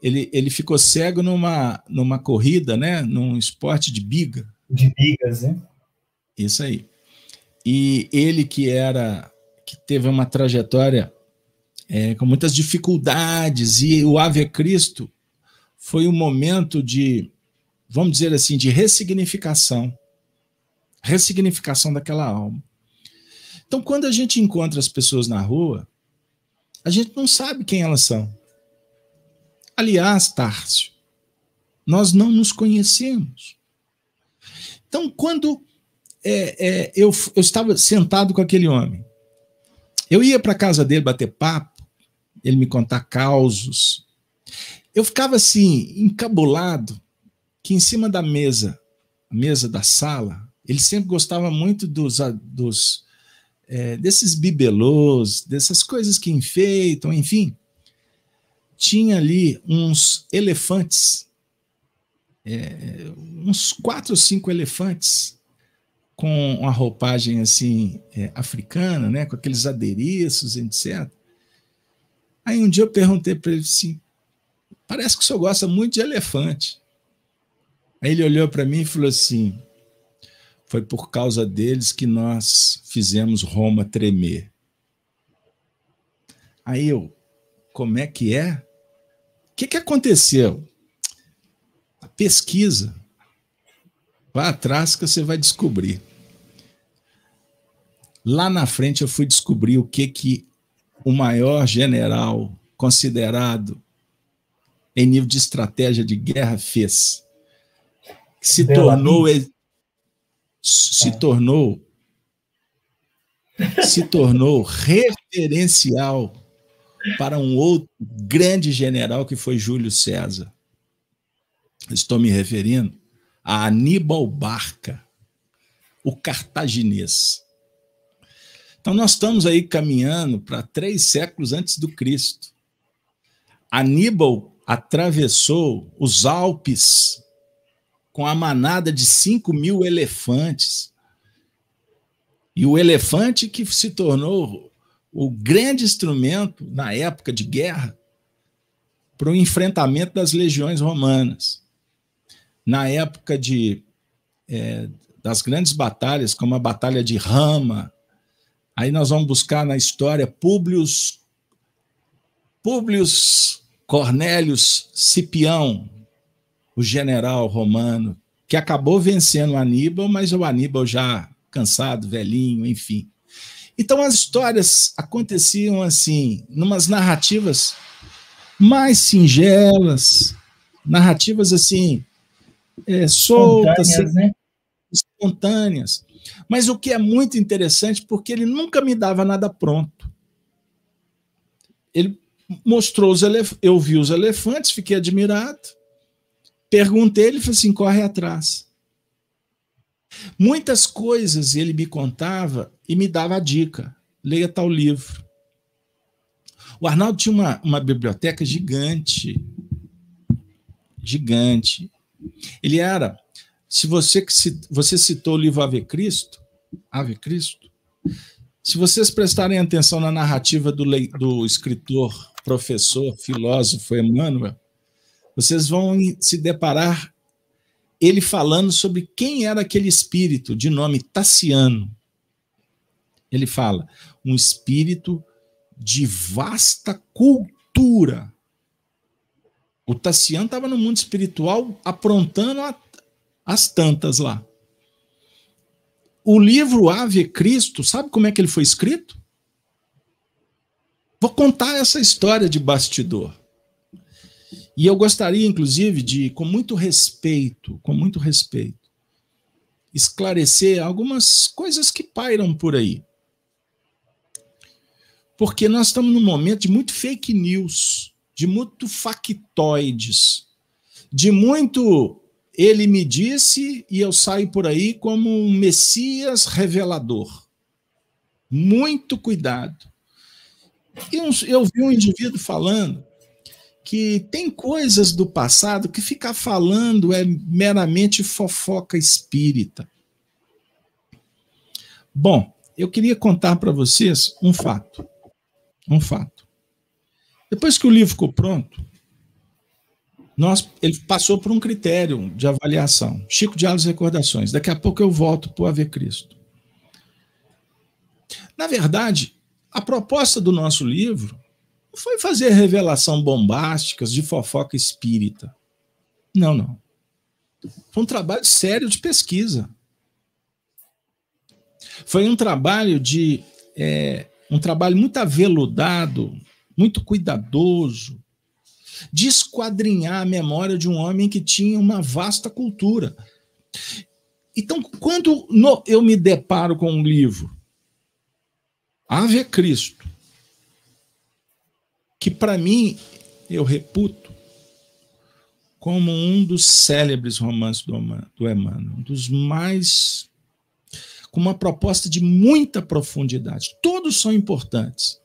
ele ficou cego numa corrida, né? Num esporte de biga. De bigas, né? Isso aí. E ele que teve uma trajetória com muitas dificuldades, e o Ave Cristo foi um momento de, vamos dizer assim, de ressignificação daquela alma. Então, quando a gente encontra as pessoas na rua, a gente não sabe quem elas são. Aliás, Tárcio, nós não nos conhecemos. Então, quando eu estava sentado com aquele homem, eu ia para a casa dele bater papo, ele me contar causos. Eu ficava assim, encabulado, que em cima da mesa da sala, ele sempre gostava muito desses bibelôs, dessas coisas que enfeitam, enfim. Tinha ali uns elefantes, uns 4 ou 5 elefantes, com uma roupagem assim, africana, né, com aqueles adereços, etc. Aí um dia eu perguntei para ele assim, parece que o senhor gosta muito de elefante. Aí ele olhou para mim e falou assim, foi por causa deles que nós fizemos Roma tremer. Aí eu, como é que é? O que aconteceu? A pesquisa. Vá atrás que você vai descobrir. Lá na frente eu fui descobrir o que o maior general considerado em nível de estratégia de guerra fez. Se tornou referencial para um outro grande general que foi Júlio César. Estou me referindo a Aníbal Barca, o cartaginês. Então nós estamos aí caminhando para 3 séculos antes do Cristo. Aníbal atravessou os Alpes com a manada de 5.000 elefantes. E o elefante que se tornou o grande instrumento na época de guerra para o enfrentamento das legiões romanas. Na época das grandes batalhas, como a Batalha de Rama, aí nós vamos buscar na história Publius Cornélius Cipião, o general romano, que acabou vencendo Aníbal, mas o Aníbal já cansado, velhinho, enfim. Então as histórias aconteciam assim, numas narrativas mais singelas, narrativas assim, soltas, espontâneas. Mas o que é muito interessante, porque ele nunca me dava nada pronto. Ele mostrou eu vi os elefantes, fiquei admirado, perguntei, ele falou assim, corre atrás. Muitas coisas ele me contava e me dava a dica, leia tal livro. O Arnaldo tinha uma biblioteca gigante. Ele era, se você citou o livro Ave Cristo, se vocês prestarem atenção na narrativa do escritor, professor, filósofo Emmanuel, vocês vão se deparar ele falando sobre quem era aquele espírito de nome Tassiano. Ele fala, um espírito de vasta cultura. O Tassiano estava no mundo espiritual aprontando as tantas lá. O livro Ave Cristo, sabe como é que ele foi escrito? Vou contar essa história de bastidor. E eu gostaria, inclusive, de, com muito respeito, esclarecer algumas coisas que pairam por aí. Porque nós estamos num momento de muito fake news, de muito factoides, de muito ele me disse e eu saio por aí como um Messias revelador. Muito cuidado. Eu vi um indivíduo falando que tem coisas do passado que ficar falando é meramente fofoca espírita. Bom, eu queria contar para vocês um fato. Depois que o livro ficou pronto, Ele passou por um critério de avaliação. Chico, Diálogos e Recordações. Daqui a pouco eu volto para o Ave Cristo. Na verdade, a proposta do nosso livro não foi fazer revelação bombásticas de fofoca espírita. Não, não. Foi um trabalho sério de pesquisa. Foi um trabalho muito aveludado, muito cuidadoso, de esquadrinhar a memória de um homem que tinha uma vasta cultura. Então, quando eu me deparo com um livro, Ave Cristo, que para mim eu reputo como um dos célebres romances do Emmanuel, um dos mais, com uma proposta de muita profundidade. Todos são importantes.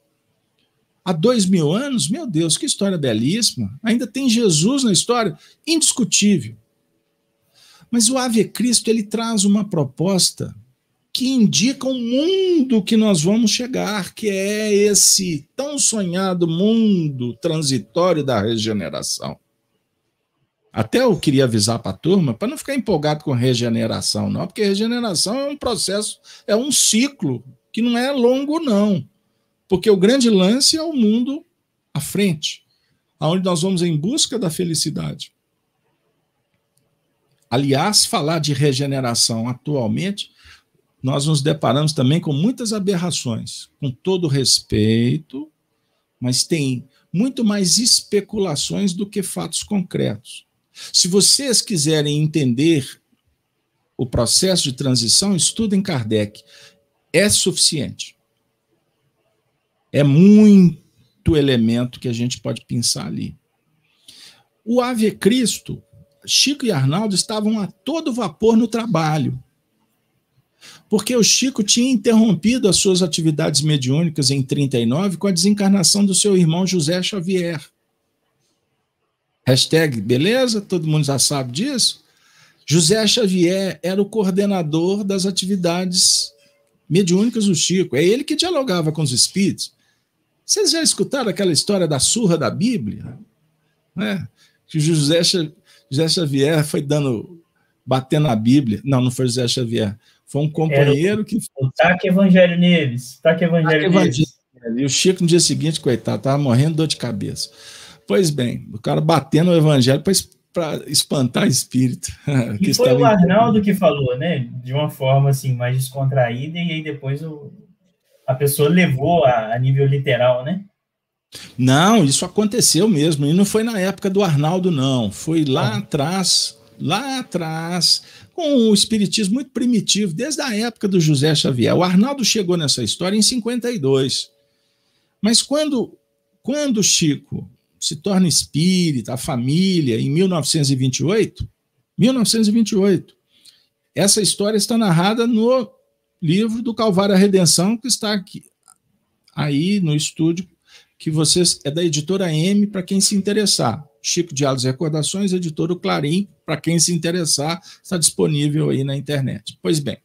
Há 2000 anos, meu Deus, que história belíssima. Ainda tem Jesus na história, indiscutível. Mas o Ave Cristo, ele traz uma proposta que indica um mundo que nós vamos chegar, que é esse tão sonhado mundo transitório da regeneração. Até eu queria avisar para a turma, para não ficar empolgado com regeneração, não, porque regeneração é um processo, é um ciclo que não é longo, não. Porque o grande lance é o mundo à frente, onde nós vamos em busca da felicidade. Aliás, falar de regeneração atualmente, nós nos deparamos também com muitas aberrações, com todo respeito, mas tem muito mais especulações do que fatos concretos. Se vocês quiserem entender o processo de transição, estudem Kardec. É suficiente. É muito elemento que a gente pode pensar ali. O Ave Cristo, Chico e Arnaldo estavam a todo vapor no trabalho, porque o Chico tinha interrompido as suas atividades mediúnicas em 39 com a desencarnação do seu irmão José Xavier. Hashtag, beleza? Todo mundo já sabe disso? José Xavier era o coordenador das atividades mediúnicas do Chico. É ele que dialogava com os espíritos. Vocês já escutaram aquela história da surra da Bíblia? Né? Que José Xavier foi batendo na Bíblia. Não, não foi José Xavier. Foi um companheiro que... O Taque Evangelho Neves. Taque Evangelho Neves. E o Chico, no dia seguinte, coitado, estava morrendo de dor de cabeça. Pois bem, o cara batendo o evangelho para espantar espírito. E foi o Arnaldo que falou, né? De uma forma assim, mais descontraída, e aí depois a pessoa levou a nível literal, né? Não, isso aconteceu mesmo. E não foi na época do Arnaldo, não. Foi lá atrás, com o espiritismo muito primitivo, desde a época do José Xavier. O Arnaldo chegou nessa história em 52. Mas quando o Chico se torna espírita, a família, em 1928, essa história está narrada no livro do Calvário à Redenção, que está aqui, aí no estúdio, que vocês, é da editora M, para quem se interessar. Chico, Diálogos e Recordações, editora Clarim, para quem se interessar, está disponível aí na internet. Pois bem,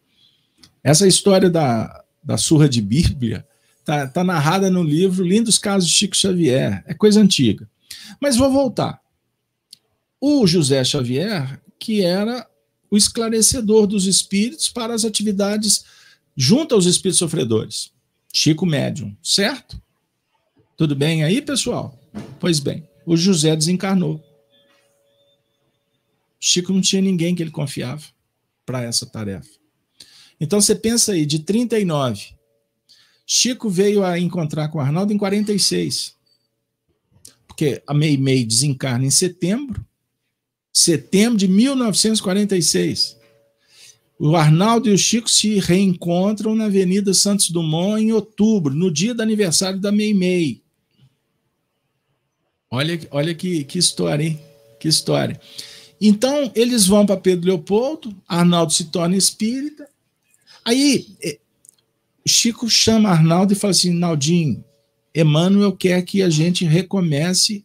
essa história da surra de Bíblia está narrada no livro Lindos Casos de Chico Xavier, é coisa antiga. Mas vou voltar. O José Xavier, que era o esclarecedor dos espíritos para as atividades junto aos espíritos sofredores. Chico médium, certo? Tudo bem aí, pessoal? Pois bem, o José desencarnou. Chico não tinha ninguém que ele confiava para essa tarefa. Então você pensa aí, de 39, Chico veio a encontrar com o Arnaldo em 46. Porque a Meimei desencarna em setembro de 1946. O Arnaldo e o Chico se reencontram na Avenida Santos Dumont em outubro, no dia do aniversário da Meimei. Olha que história, hein? Que história. Então, eles vão para Pedro Leopoldo, Arnaldo se torna espírita. Aí, Chico chama Arnaldo e fala assim: Naldinho, Emmanuel quer que a gente recomece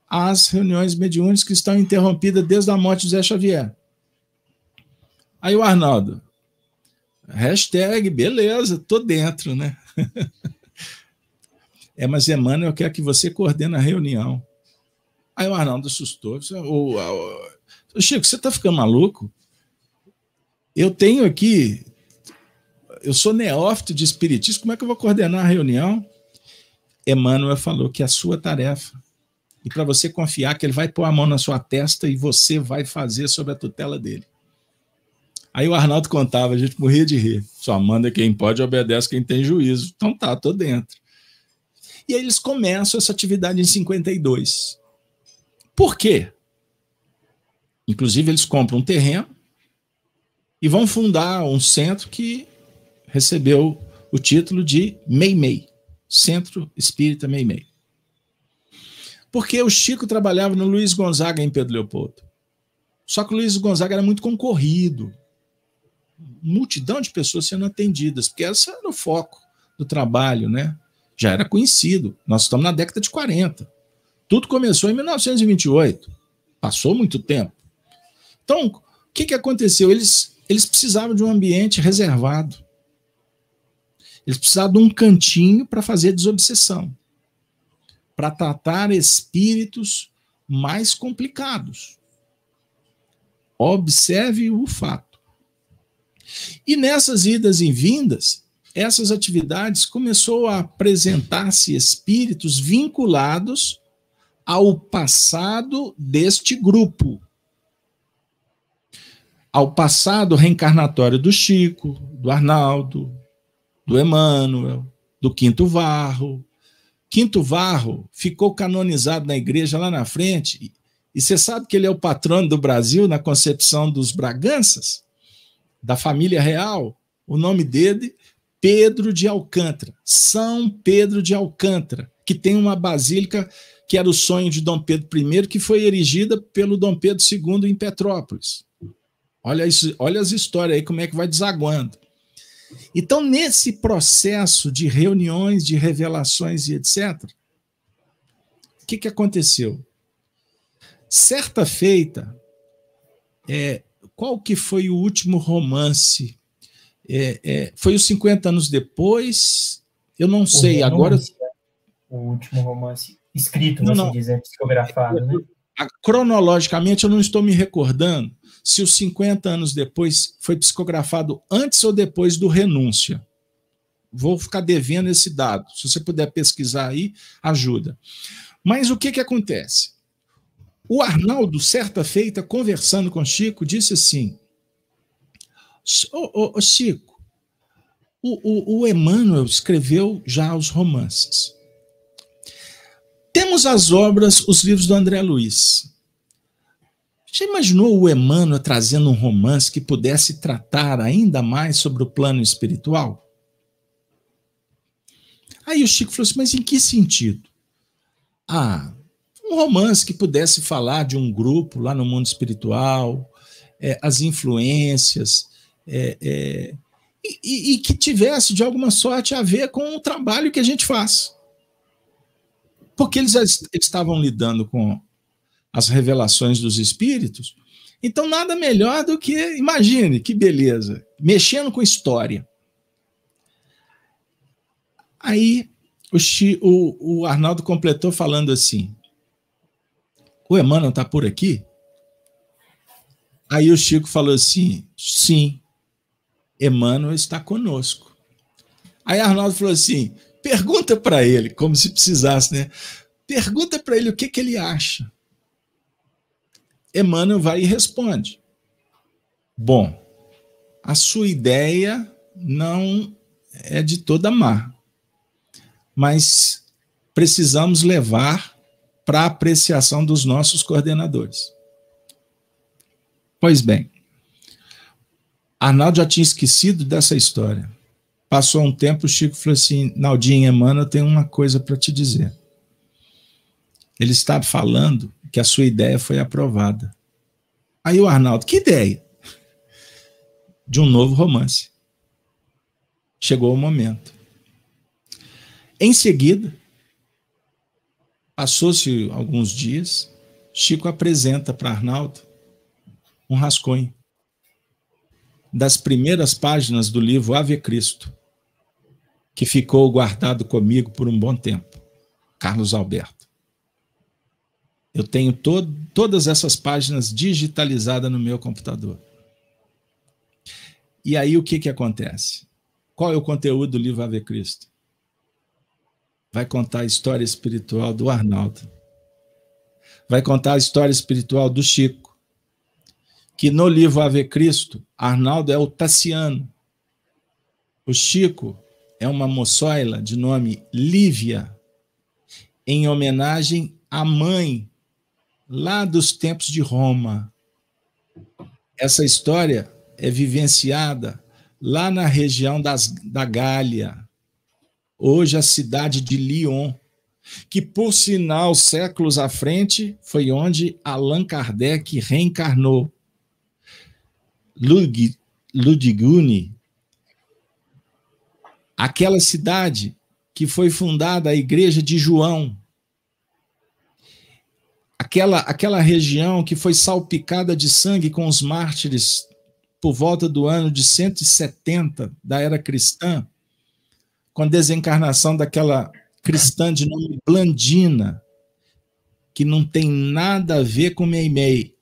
as reuniões mediúnicas que estão interrompidas desde a morte de José Xavier. Aí o Arnaldo, hashtag, beleza, tô dentro, né? Mas Emmanuel quer que você coordene a reunião. Aí o Arnaldo assustou. Chico, você está ficando maluco? Eu tenho aqui... Eu sou neófito de espiritismo, como é que eu vou coordenar a reunião? Emmanuel falou que é a sua tarefa. E para você confiar que ele vai pôr a mão na sua testa e você vai fazer sob a tutela dele. Aí o Arnaldo contava, a gente morria de rir. Só manda quem pode, obedece quem tem juízo. Então tá, tô dentro. E aí eles começam essa atividade em 52. Por quê? Inclusive eles compram um terreno e vão fundar um centro que recebeu o título de Meimei, Centro Espírita Meimei. Porque o Chico trabalhava no Luiz Gonzaga em Pedro Leopoldo. Só que o Luiz Gonzaga era muito concorrido. Multidão de pessoas sendo atendidas, porque esse era o foco do trabalho, né? Já era conhecido. Nós estamos na década de 40. Tudo começou em 1928. Passou muito tempo. Então, o que aconteceu? Eles precisavam de um ambiente reservado. Eles precisavam de um cantinho para fazer desobsessão, para tratar espíritos mais complicados. Observe o fato. E nessas idas e vindas, essas atividades começou a apresentar-se espíritos vinculados ao passado deste grupo, ao passado reencarnatório do Chico, do Arnaldo, do Emmanuel, do Quinto Varro. Quinto Varro ficou canonizado na igreja lá na frente, e você sabe que ele é o patrono do Brasil na concepção dos Braganças, da família real. O nome dele, Pedro de Alcântara, São Pedro de Alcântara, que tem uma basílica que era o sonho de Dom Pedro I, que foi erigida pelo Dom Pedro II em Petrópolis. Olha isso, olha as histórias aí, como é que vai desaguando. Então, nesse processo de reuniões, de revelações e etc., o que aconteceu? Certa feita, qual que foi o último romance? Foi os 50 anos depois? Eu não sei, agora... O último romance escrito, você diz, psicografado, né? Cronologicamente, eu não estou me recordando se os 50 anos depois foi psicografado antes ou depois do Renúncia. Vou ficar devendo esse dado. Se você puder pesquisar aí, ajuda. Mas o que acontece? O Arnaldo, certa feita, conversando com Chico, disse assim: Chico, o Emmanuel escreveu já os romances. Temos as obras, os livros do André Luiz. Já imaginou o Emmanuel trazendo um romance que pudesse tratar ainda mais sobre o plano espiritual? Aí o Chico falou assim, mas em que sentido? Um romance que pudesse falar de um grupo lá no mundo espiritual, as influências, e que tivesse, de alguma sorte, a ver com o trabalho que a gente faz. Porque eles estavam lidando com as revelações dos espíritos, então nada melhor do que, imagine, que beleza, mexendo com história. Aí o Arnaldo completou falando assim, o Emmanuel está por aqui? Aí o Chico falou assim, sim, Emmanuel está conosco. Aí Arnaldo falou assim, pergunta para ele, como se precisasse, né? Pergunta para ele o que ele acha. Emmanuel vai e responde. Bom, a sua ideia não é de toda má, mas precisamos levar para a apreciação dos nossos coordenadores. Pois bem, Arnaldo já tinha esquecido dessa história. Passou um tempo, o Chico falou assim, Naldinho, Emmanuel, eu tenho uma coisa para te dizer. Ele está falando que a sua ideia foi aprovada. Aí o Arnaldo, que ideia? De um novo romance. Chegou o momento. Em seguida, passou-se alguns dias, Chico apresenta para Arnaldo um rascunho das primeiras páginas do livro Ave Cristo, que ficou guardado comigo por um bom tempo. Carlos Alberto. Eu tenho todas essas páginas digitalizadas no meu computador. E aí o que acontece? Qual é o conteúdo do livro Ave Cristo? Vai contar a história espiritual do Arnaldo. Vai contar a história espiritual do Chico. Que no livro Ave Cristo, Arnaldo é o Tassiano. O Chico é uma moçoila de nome Lívia, em homenagem à mãe, lá dos tempos de Roma. Essa história é vivenciada lá na região da Gália, hoje a cidade de Lyon, que, por sinal, séculos à frente, foi onde Allan Kardec reencarnou. Ludiguni, aquela cidade que foi fundada a Igreja de João, aquela região que foi salpicada de sangue com os mártires por volta do ano de 170 da era cristã, com a desencarnação daquela cristã de nome Blandina, que não tem nada a ver com Meimei.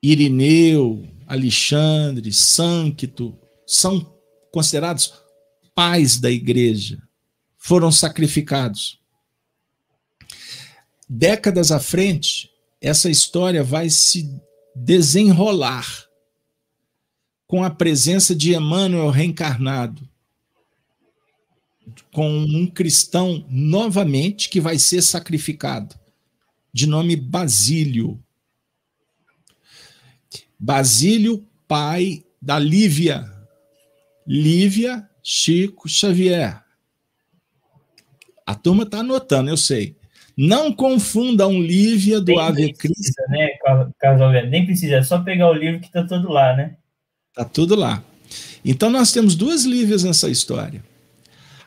Irineu, Alexandre, Sâncito, são considerados pais da igreja, foram sacrificados. Décadas à frente, essa história vai se desenrolar com a presença de Emmanuel reencarnado, com um cristão novamente que vai ser sacrificado, de nome Basílio. Basílio, pai da Lívia. Lívia, Chico Xavier. A turma está anotando, eu sei. Não confundam Lívia do Ave Cristo. Né, Carlos Alberto? Nem precisa, é só pegar o livro que está tudo lá, né? Está tudo lá. Então nós temos duas Lívias nessa história.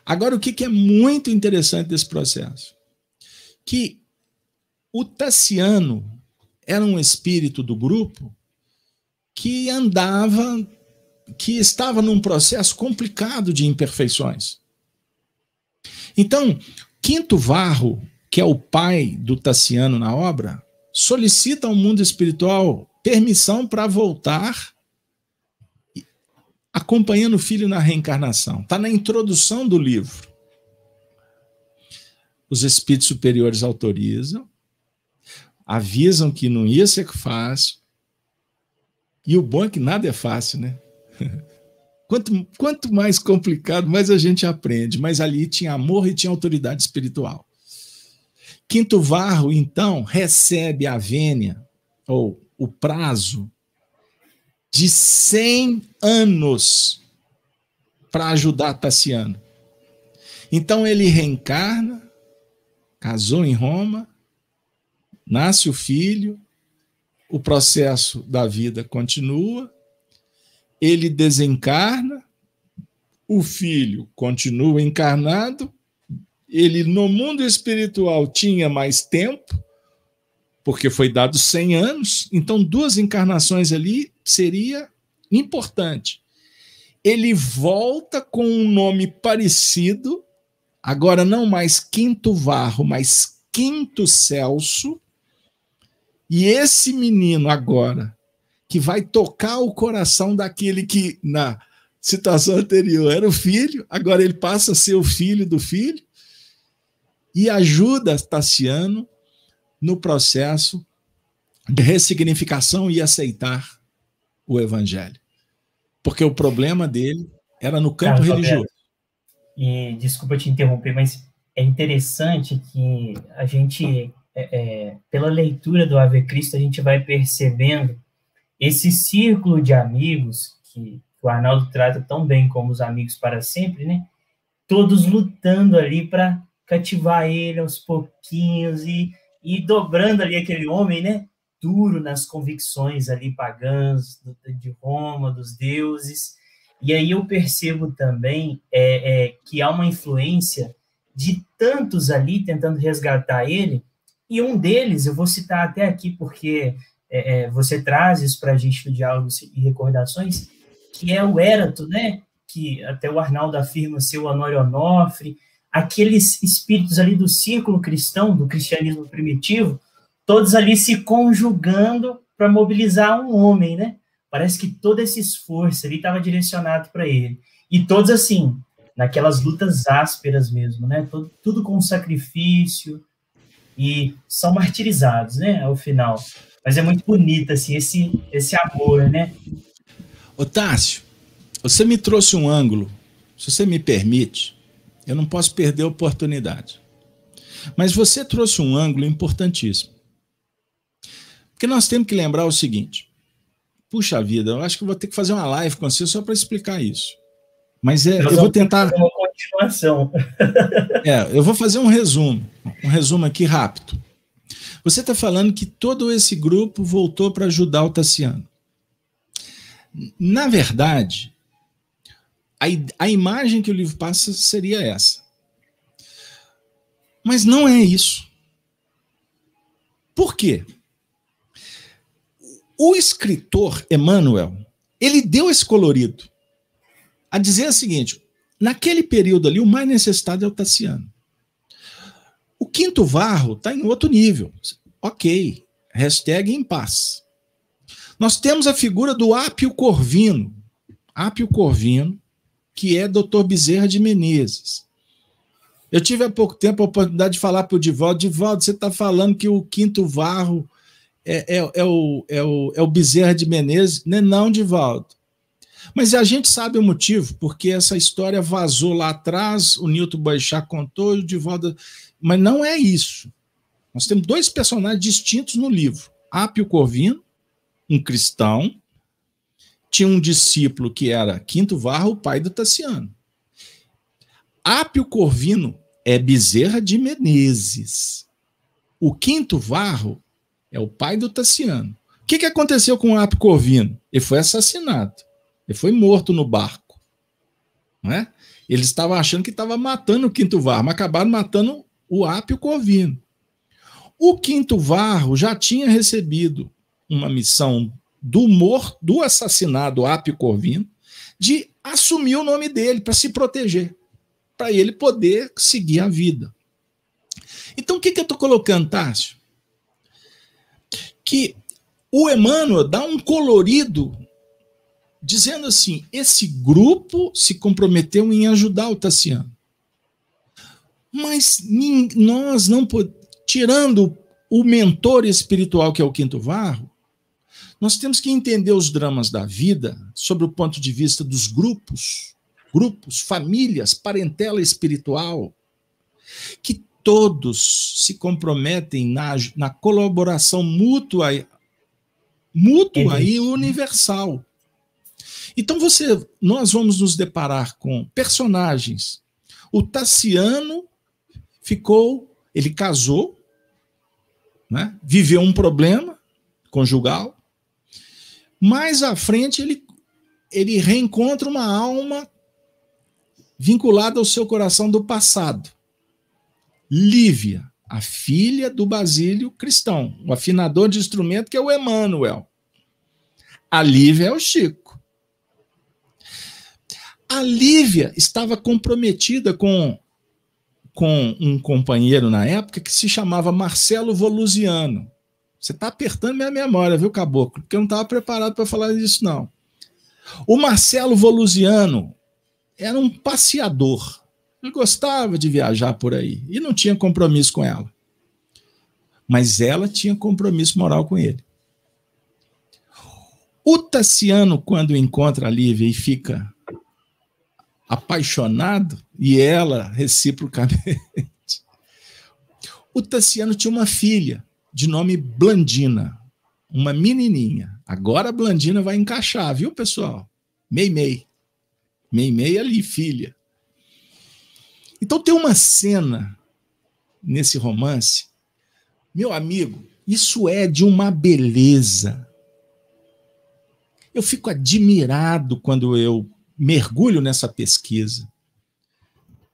Agora, o que é muito interessante desse processo? Que o Tassiano era um espírito do grupo que estava num processo complicado de imperfeições. Então, Quinto Varro, que é o pai do Tassiano na obra, solicita ao mundo espiritual permissão para voltar acompanhando o filho na reencarnação. Está na introdução do livro. Os espíritos superiores autorizam, avisam que não ia ser fácil, e o bom é que nada é fácil, né? Quanto mais complicado, mais a gente aprende. Mas ali tinha amor e tinha autoridade espiritual. Quinto Varro, então, recebe a vênia, ou o prazo, de 100 anos para ajudar Tassiano. Então ele reencarna, casou em Roma, nasce o filho, o processo da vida continua, ele desencarna, o filho continua encarnado, ele no mundo espiritual tinha mais tempo, porque foi dado 100 anos, então 2 encarnações ali seria importante. Ele volta com um nome parecido, agora não mais Quinto Varro, mas Quinto Celso, e esse menino agora, que vai tocar o coração daquele que na situação anterior era o filho, agora ele passa a ser o filho do filho, e ajuda Tassiano no processo de ressignificação e aceitar o evangelho. Porque o problema dele era no campo religioso. E desculpa te interromper, mas é interessante que a gente, pela leitura do Ave Cristo, a gente vai percebendo esse círculo de amigos que o Arnaldo trata tão bem como os amigos para sempre, né? Todos lutando ali para cativar ele aos pouquinhos e dobrando ali aquele homem, né? Duro nas convicções ali pagãs de Roma, dos deuses. E aí eu percebo também que há uma influência de tantos ali tentando resgatar ele, e um deles, eu vou citar até aqui porque você traz isso para a gente no Diálogos e Recordações, que é o Érato, né? Que até o Arnaldo afirma ser o Honório Onofre. aqueles espíritos ali do círculo cristão, do cristianismo primitivo, todos ali se conjugando para mobilizar um homem, né? Parece que todo esse esforço ali estava direcionado para ele. E todos assim, naquelas lutas ásperas mesmo, né? Tudo com sacrifício, e são martirizados, né? Ao final. Mas é muito bonito, assim, esse amor, né? Ô, Tássio, você me trouxe um ângulo, se você me permite, eu não posso perder a oportunidade. Mas você trouxe um ângulo importantíssimo. Porque nós temos que lembrar o seguinte, puxa vida, eu acho que eu vou ter que fazer uma live com você só para explicar isso. Mas eu vou tentar... Fazer uma continuação. Eu vou fazer um resumo aqui rápido. Você está falando que todo esse grupo voltou para ajudar o Tassiano. Na verdade, a imagem que o livro passa seria essa. Mas não é isso. Por quê? O escritor Emmanuel, ele deu esse colorido a dizer o seguinte, naquele período ali, o mais necessitado é o Tassiano. O quinto varro está em outro nível. Ok, hashtag em paz. Nós temos a figura do Apio Corvino, que é Dr. Bezerra de Menezes. Eu tive há pouco tempo a oportunidade de falar para o Divaldo, você está falando que o quinto varro é o Bezerra de Menezes? Não, Divaldo. Mas a gente sabe o motivo, porque essa história vazou lá atrás, o Nilton Boechat contou, e o Divaldo... Mas não é isso. Nós temos dois personagens distintos no livro. Apio Corvino, um cristão, tinha um discípulo que era Quinto Varro, o pai do Tassiano. Apio Corvino é Bezerra de Menezes. O Quinto Varro é o pai do Tassiano. O que aconteceu com o Apio Corvino? Ele foi assassinado. Ele foi morto no barco. Não é? Eles estavam achando que estava matando o Quinto Varro, mas acabaram matando o Apio Corvino. O Quinto Varro já tinha recebido uma missão do assassinado Apio Corvino de assumir o nome dele para se proteger, para ele poder seguir a vida. Então, o que eu estou colocando, Tássio? Que o Emmanuel dá um colorido dizendo assim, esse grupo se comprometeu em ajudar o Tassiano. Mas nós não podemos, tirando o mentor espiritual que é o Quinto Varro, nós temos que entender os dramas da vida sob o ponto de vista dos grupos, famílias, parentela espiritual, que todos se comprometem na colaboração mútua e universal. Então nós vamos nos deparar com personagens. O Tassiano ele casou, né? Viveu um problema conjugal. Mais à frente ele reencontra uma alma vinculada ao seu coração do passado. Lívia, a filha do Basílio cristão, o afinador de instrumento que é o Emmanuel. A Lívia é o Chico. A Lívia estava comprometida com um companheiro na época que se chamava Marcelo Volusiano. Você está apertando minha memória, viu, Caboclo? Porque eu não estava preparado para falar disso, não. O Marcelo Volusiano era um passeador. Ele gostava de viajar por aí e não tinha compromisso com ela. Mas ela tinha compromisso moral com ele. O Tassiano, quando encontra a Lívia e fica apaixonado, e ela reciprocamente, o Tassiano tinha uma filha de nome Blandina, uma menininha. Agora a Blandina vai encaixar, viu, pessoal? Meimei ali, filha. Então tem uma cena nesse romance, meu amigo, isso é de uma beleza. Eu fico admirado quando eu mergulho nessa pesquisa.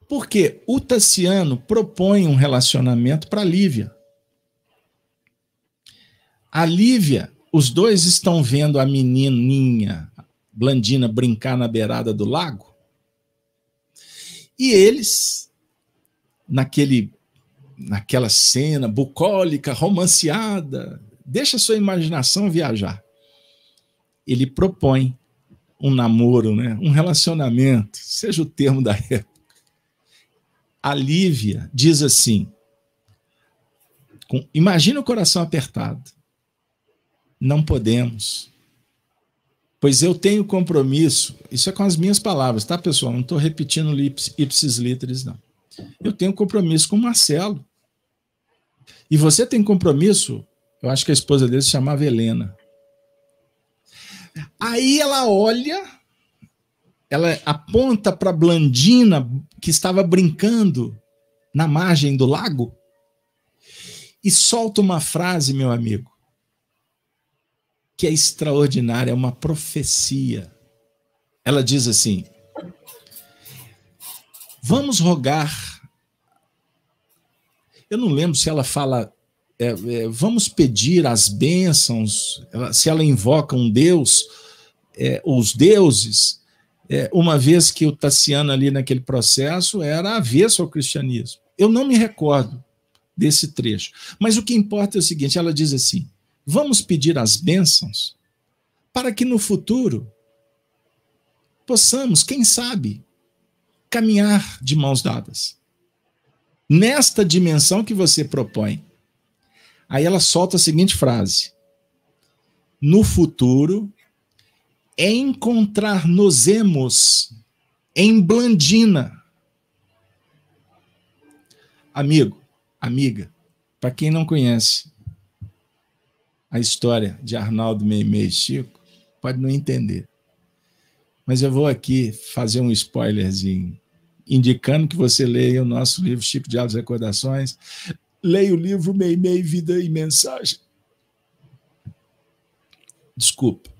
Porque o Tassiano propõe um relacionamento para a Lívia. A Lívia, os dois estão vendo a menininha Blandina brincar na beirada do lago. E eles naquela cena bucólica, romanceada. Deixa a sua imaginação viajar. Ele propõe um namoro, né? Um relacionamento, seja o termo da época. A Lívia diz assim, imagina o coração apertado. Não podemos, pois eu tenho compromisso, isso é com as minhas palavras, tá, pessoal? Não estou repetindo ipsis literis, não. Eu tenho compromisso com o Marcelo. E você tem compromisso, eu acho que a esposa dele se chamava Helena. Aí ela olha, ela aponta para Blandina, que estava brincando na margem do lago, e solta uma frase, meu amigo, que é extraordinária, é uma profecia. Ela diz assim: vamos rogar. Eu não lembro se ela fala, vamos pedir as bênçãos, se ela invoca um deus, os deuses, uma vez que o Tassiano ali naquele processo era avesso ao cristianismo. Eu não me recordo desse trecho, mas o que importa é o seguinte, ela diz assim: vamos pedir as bênçãos para que no futuro possamos, quem sabe, caminhar de mãos dadas. Nesta dimensão que você propõe. Aí ela solta a seguinte frase: no futuro, encontrar-nos-emos em Blandina. Amigo, amiga, para quem não conhece a história de Arnaldo Meimei e Chico, pode não entender. Mas eu vou aqui fazer um spoilerzinho, indicando que você leia o nosso livro Chico Diálogos e Recordações, leia o livro Meimei, Vida e Mensagem. Desculpa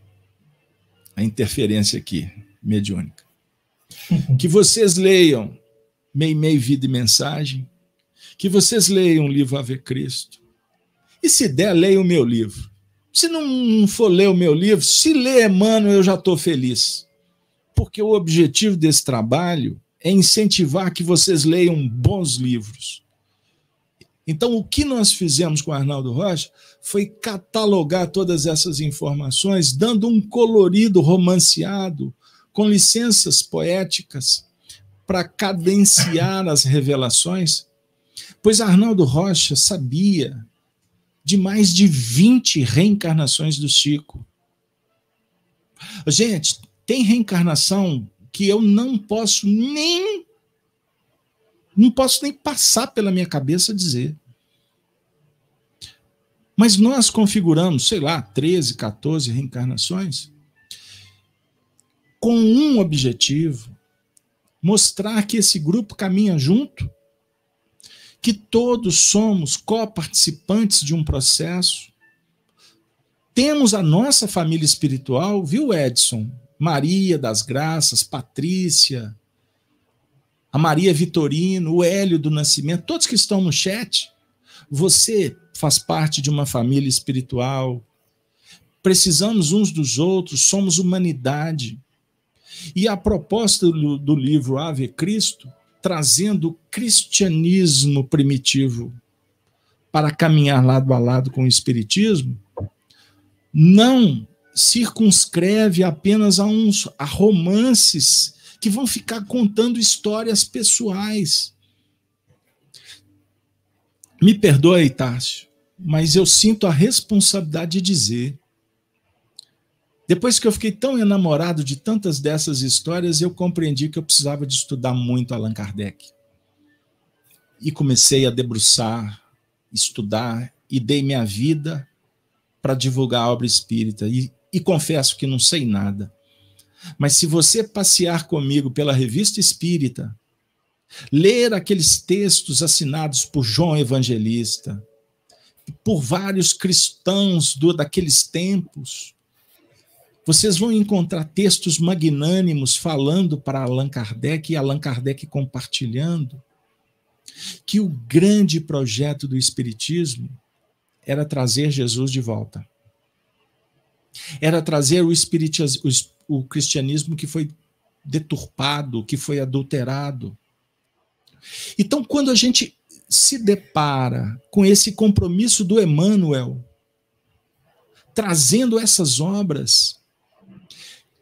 a interferência aqui, mediúnica. Que vocês leiam Meimei, Vida e Mensagem, que vocês leiam o livro Ave Cristo, e se der, leia o meu livro. Se não for ler o meu livro, se ler Emmanuel, eu já estou feliz. Porque o objetivo desse trabalho é incentivar que vocês leiam bons livros. Então, o que nós fizemos com Arnaldo Rocha foi catalogar todas essas informações, dando um colorido romanceado, com licenças poéticas, para cadenciar as revelações, pois Arnaldo Rocha sabia de mais de 20 reencarnações do Chico. Gente, tem reencarnação que eu não posso nem passar pela minha cabeça dizer. Mas nós configuramos, sei lá, 13, 14 reencarnações com um objetivo: mostrar que esse grupo caminha junto, que todos somos coparticipantes de um processo. Temos a nossa família espiritual, viu, Edson? Maria das Graças, Patrícia, a Maria Vitorino, o Hélio do Nascimento, todos que estão no chat. Você faz parte de uma família espiritual. Precisamos uns dos outros, somos humanidade. E a proposta do livro Ave Cristo, trazendo o cristianismo primitivo para caminhar lado a lado com o espiritismo, não circunscreve apenas a romances que vão ficar contando histórias pessoais. Me perdoe, Tássio, mas eu sinto a responsabilidade de dizer, depois que eu fiquei tão enamorado de tantas dessas histórias, eu compreendi que eu precisava de estudar muito Allan Kardec. E comecei a debruçar, estudar, e dei minha vida para divulgar a obra espírita. E confesso que não sei nada. Mas se você passear comigo pela Revista Espírita, ler aqueles textos assinados por João Evangelista, por vários cristãos daqueles tempos, vocês vão encontrar textos magnânimos falando para Allan Kardec e Allan Kardec compartilhando que o grande projeto do Espiritismo era trazer Jesus de volta. Era trazer o cristianismo que foi deturpado, que foi adulterado. Então, quando a gente se depara com esse compromisso do Emmanuel, trazendo essas obras,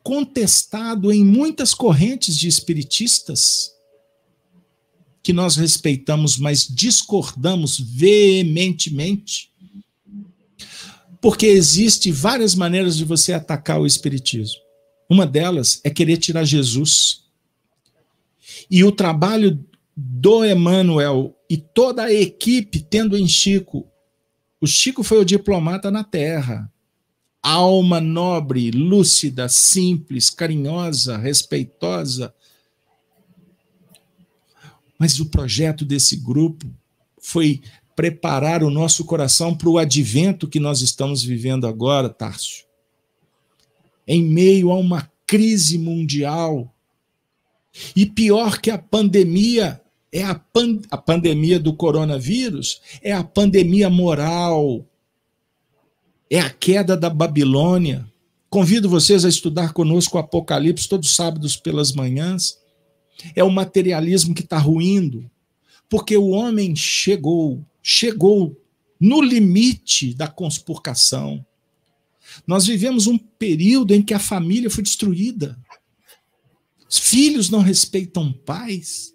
contestado em muitas correntes de espiritistas, que nós respeitamos, mas discordamos veementemente, porque existe várias maneiras de você atacar o espiritismo. Uma delas é querer tirar Jesus. E o trabalho do Emmanuel e toda a equipe, tendo em Chico, o Chico foi o diplomata na Terra, alma nobre, lúcida, simples, carinhosa, respeitosa. Mas o projeto desse grupo foi preparar o nosso coração para o advento que nós estamos vivendo agora, Tárcio. Em meio a uma crise mundial. E pior que a pandemia, a pandemia do coronavírus, é a pandemia moral, é a queda da Babilônia. Convido vocês a estudar conosco o Apocalipse todos os sábados pelas manhãs. É o materialismo que está ruindo, porque o homem chegou no limite da conspurcação. Nós vivemos um período em que a família foi destruída. Os filhos não respeitam pais,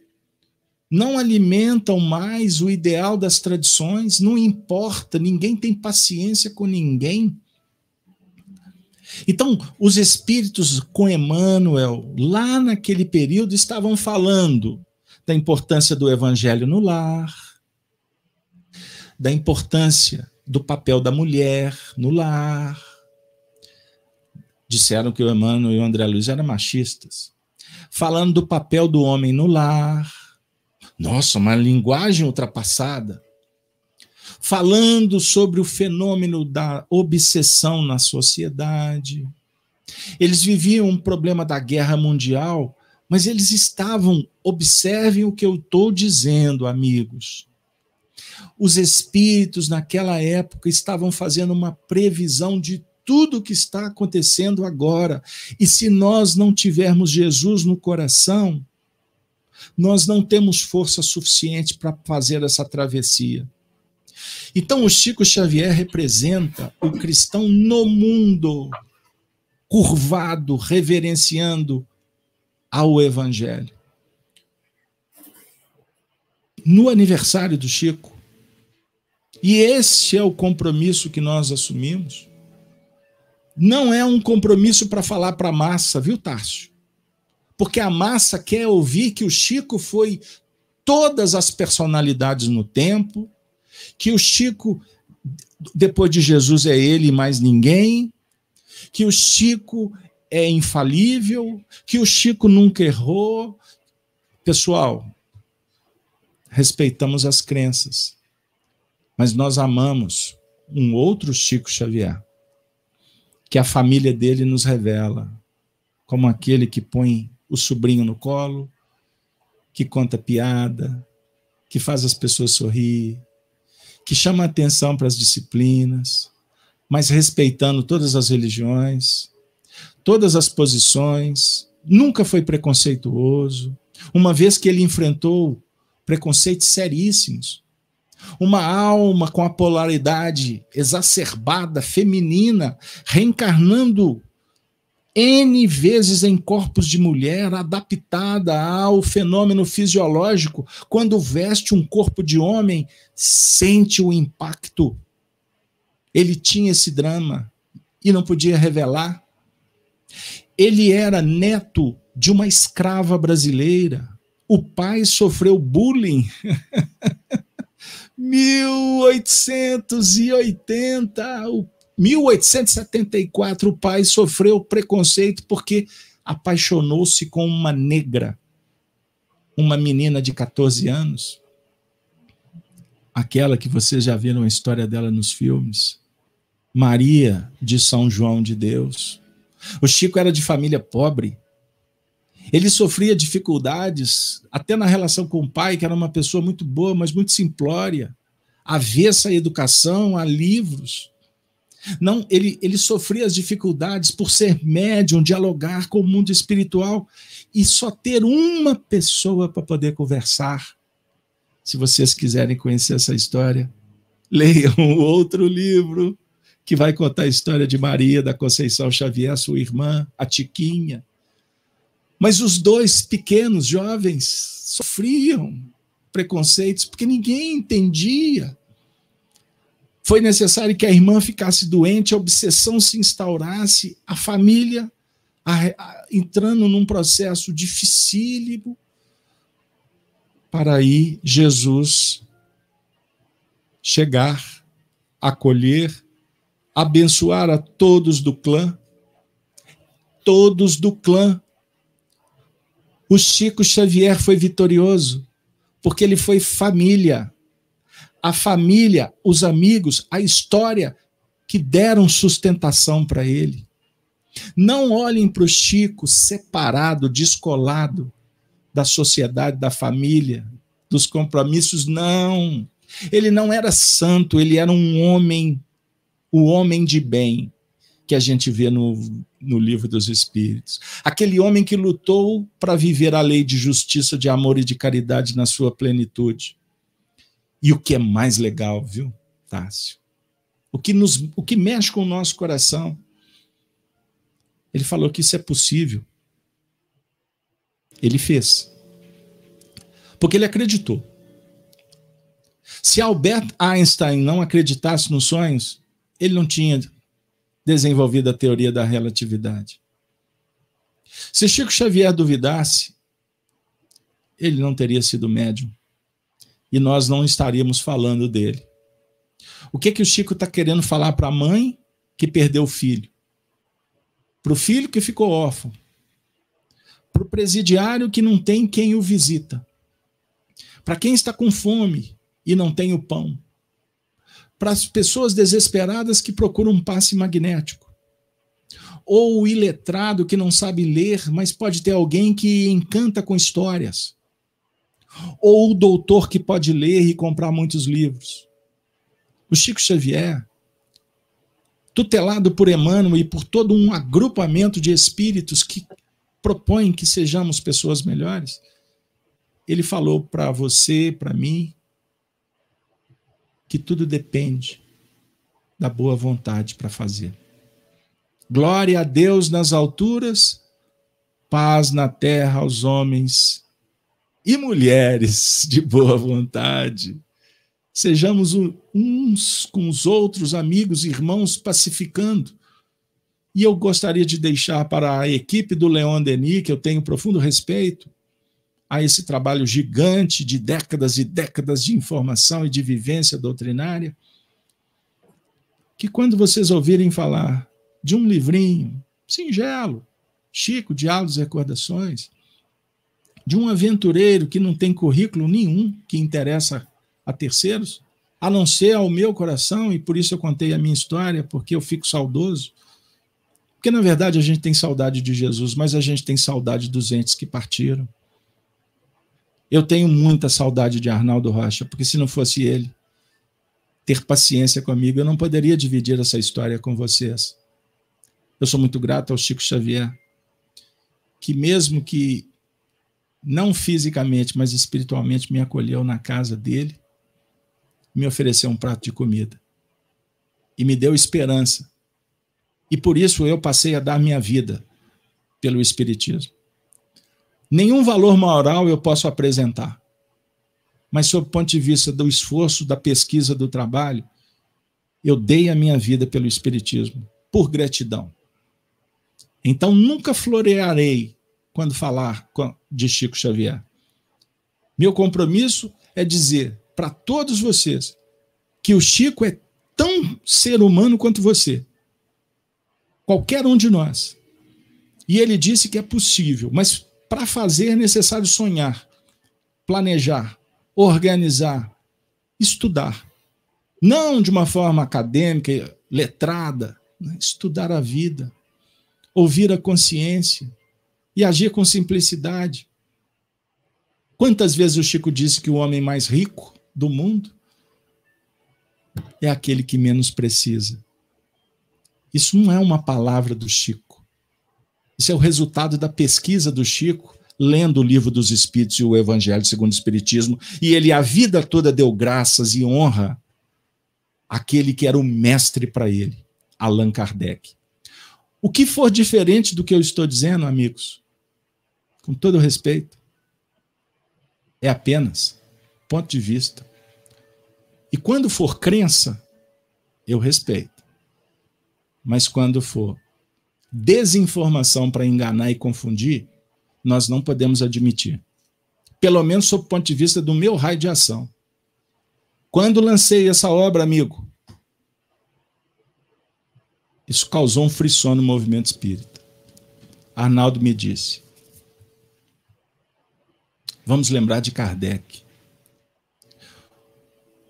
não alimentam mais o ideal das tradições, não importa, ninguém tem paciência com ninguém. Então, os espíritos com Emmanuel, lá naquele período, estavam falando da importância do evangelho no lar, da importância do papel da mulher no lar. Disseram que o Emmanuel e o André Luiz eram machistas. Falando do papel do homem no lar. Nossa, uma linguagem ultrapassada. Falando sobre o fenômeno da obsessão na sociedade. Eles viviam um problema da guerra mundial, mas eles estavam, observem o que eu estou dizendo, amigos. Os espíritos naquela época estavam fazendo uma previsão de tudo o que está acontecendo agora. E se nós não tivermos Jesus no coração, nós não temos força suficiente para fazer essa travessia. Então, o Chico Xavier representa o cristão no mundo, curvado, reverenciando ao Evangelho. No aniversário do Chico, e esse é o compromisso que nós assumimos, não é um compromisso para falar para a massa, viu, Tárcio? Porque a massa quer ouvir que o Chico foi todas as personalidades no tempo, que o Chico, depois de Jesus, é ele e mais ninguém, que o Chico é infalível, que o Chico nunca errou. Pessoal, respeitamos as crenças, mas nós amamos um outro Chico Xavier, que a família dele nos revela, como aquele que põe o sobrinho no colo, que conta piada, que faz as pessoas sorrir, que chama atenção para as disciplinas, mas respeitando todas as religiões, todas as posições, nunca foi preconceituoso, uma vez que ele enfrentou preconceitos seríssimos. Uma alma com a polaridade exacerbada, feminina, reencarnando N vezes em corpos de mulher, adaptada ao fenômeno fisiológico, quando veste um corpo de homem, sente o impacto. Ele tinha esse drama e não podia revelar. Ele era neto de uma escrava brasileira. O pai sofreu bullying. 1874, o pai sofreu preconceito porque apaixonou-se com uma negra, uma menina de 14 anos, aquela que vocês já viram a história dela nos filmes, Maria de São João de Deus. O Chico era de família pobre. Ele sofria dificuldades, até na relação com o pai, que era uma pessoa muito boa, mas muito simplória, avessa à educação, a livros. Não, ele sofria as dificuldades por ser médium, dialogar com o mundo espiritual e só ter uma pessoa para poder conversar, Se vocês quiserem conhecer essa história, leiam um outro livro que vai contar a história de Maria da Conceição Xavier, sua irmã, a Tiquinha. Mas os dois pequenos, jovens, sofriam preconceitos porque ninguém entendia. Foi necessário que a irmã ficasse doente, a obsessão se instaurasse, a família entrando num processo dificílimo, para aí Jesus chegar, acolher, abençoar a todos do clã. Todos do clã. O Chico Xavier foi vitorioso, porque ele foi família. A família, os amigos, a história que deram sustentação para ele. Não olhem para o Chico separado, descolado da sociedade, da família, dos compromissos, não. Ele não era santo, ele era um homem, o homem de bem, que a gente vê no Livro dos Espíritos. Aquele homem que lutou para viver a lei de justiça, de amor e de caridade na sua plenitude. E o que é mais legal, viu, Tássio? O que mexe com o nosso coração. Ele falou que isso é possível. Ele fez. Porque ele acreditou. Se Albert Einstein não acreditasse nos sonhos, ele não tinha desenvolvido a teoria da relatividade. Se Chico Xavier duvidasse, ele não teria sido médium. E nós não estaríamos falando dele. O que o Chico está querendo falar para a mãe que perdeu o filho? Para o filho que ficou órfão? Para o presidiário que não tem quem o visita? Para quem está com fome e não tem o pão? Para as pessoas desesperadas que procuram um passe magnético? Ou o iletrado que não sabe ler, mas pode ter alguém que encanta com histórias? Ou o doutor que pode ler e comprar muitos livros? O Chico Xavier, tutelado por Emmanuel e por todo um agrupamento de espíritos que propõem que sejamos pessoas melhores, ele falou para você, para mim, que tudo depende da boa vontade para fazer. Glória a Deus nas alturas, paz na terra aos homens e mulheres de boa vontade. Sejamos uns com os outros, amigos, irmãos, pacificando. E eu gostaria de deixar para a equipe do Leon Denis, que eu tenho profundo respeito, a esse trabalho gigante de décadas e décadas de informação e de vivência doutrinária, que quando vocês ouvirem falar de um livrinho singelo, Chico, Diálogos e Recordações, de um aventureiro que não tem currículo nenhum que interessa a terceiros, a não ser ao meu coração, e por isso eu contei a minha história, porque eu fico saudoso. Porque, na verdade, a gente tem saudade de Jesus, mas a gente tem saudade dos entes que partiram. Eu tenho muita saudade de Arnaldo Rocha, porque se não fosse ele ter paciência comigo, eu não poderia dividir essa história com vocês. Eu sou muito grato ao Chico Xavier, que mesmo que não fisicamente, mas espiritualmente me acolheu na casa dele, me ofereceu um prato de comida e me deu esperança. E por isso eu passei a dar minha vida pelo Espiritismo. Nenhum valor moral eu posso apresentar, mas sob o ponto de vista do esforço, da pesquisa, do trabalho, eu dei a minha vida pelo Espiritismo, por gratidão. Então nunca florearei quando falar de Chico Xavier. Meu compromisso é dizer para todos vocês que o Chico é tão ser humano quanto você. Qualquer um de nós. E ele disse que é possível, mas para fazer é necessário sonhar, planejar, organizar, estudar. Não de uma forma acadêmica, letrada, estudar a vida, ouvir a consciência e agir com simplicidade. Quantas vezes o Chico disse que o homem mais rico do mundo é aquele que menos precisa? Isso não é uma palavra do Chico. Isso é o resultado da pesquisa do Chico lendo o Livro dos Espíritos e o Evangelho segundo o Espiritismo, e ele a vida toda deu graças e honra àquele que era o mestre para ele, Allan Kardec. O que for diferente do que eu estou dizendo, amigos, com todo respeito, é apenas ponto de vista. E quando for crença, eu respeito. Mas quando for desinformação para enganar e confundir, nós não podemos admitir. Pelo menos sob o ponto de vista do meu raio de ação. Quando lancei essa obra, amigo, isso causou um frisson no movimento espírita. Arnaldo me disse, vamos lembrar de Kardec.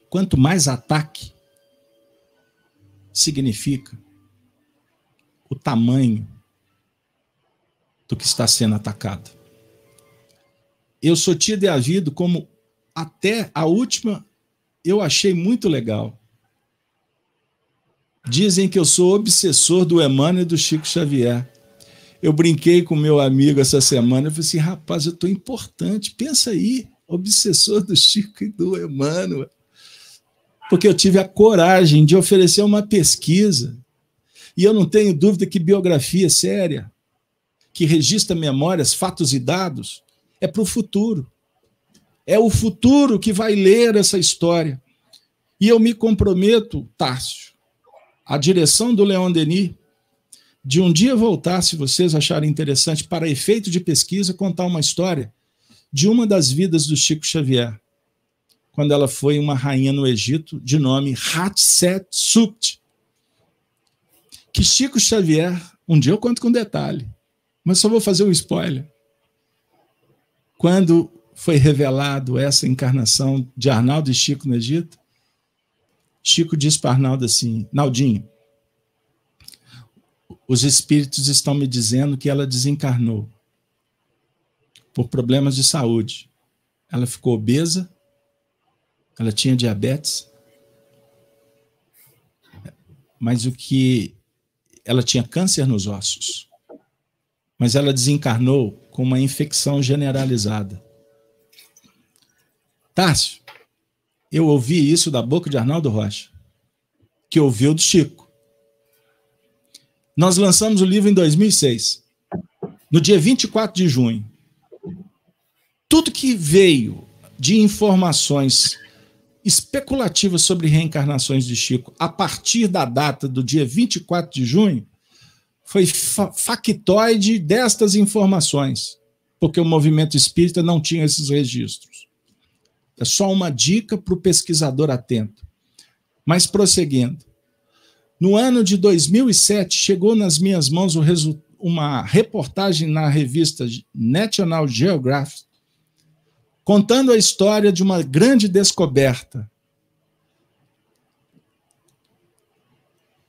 Quanto mais ataque, significa o tamanho do que está sendo atacado. Eu sou tido e havido como, até a última, eu achei muito legal. Dizem que eu sou obsessor do Emmanuel e do Chico Xavier. Eu brinquei com meu amigo essa semana, eu falei assim, rapaz, eu estou importante, pensa aí, obsessor do Chico e do Emmanuel. Porque eu tive a coragem de oferecer uma pesquisa, e eu não tenho dúvida que biografia séria, que registra memórias, fatos e dados, é para o futuro. É o futuro que vai ler essa história. E eu me comprometo, Tárcio, a direção do Leon Denis, de um dia voltar, se vocês acharem interessante, para efeito de pesquisa, contar uma história de uma das vidas do Chico Xavier, quando ela foi uma rainha no Egito, de nome Hatshepsut, que Chico Xavier, um dia eu conto com detalhe, mas só vou fazer um spoiler. Quando foi revelado essa encarnação de Arnaldo e Chico no Egito, Chico disse para Arnaldo assim, Naldinho, os espíritos estão me dizendo que ela desencarnou por problemas de saúde. Ela ficou obesa, ela tinha diabetes, mas ela tinha câncer nos ossos. Mas ela desencarnou com uma infecção generalizada. Tárcio, eu ouvi isso da boca de Arnaldo Rocha, que ouviu do Chico. Nós lançamos o livro em 2006, no dia 24 de junho. Tudo que veio de informações especulativas sobre reencarnações de Chico, a partir da data do dia 24 de junho, foi factoide destas informações, porque o movimento espírita não tinha esses registros. É só uma dica para o pesquisador atento. Mas prosseguindo, no ano de 2007, chegou nas minhas mãos uma reportagem na revista National Geographic, contando a história de uma grande descoberta,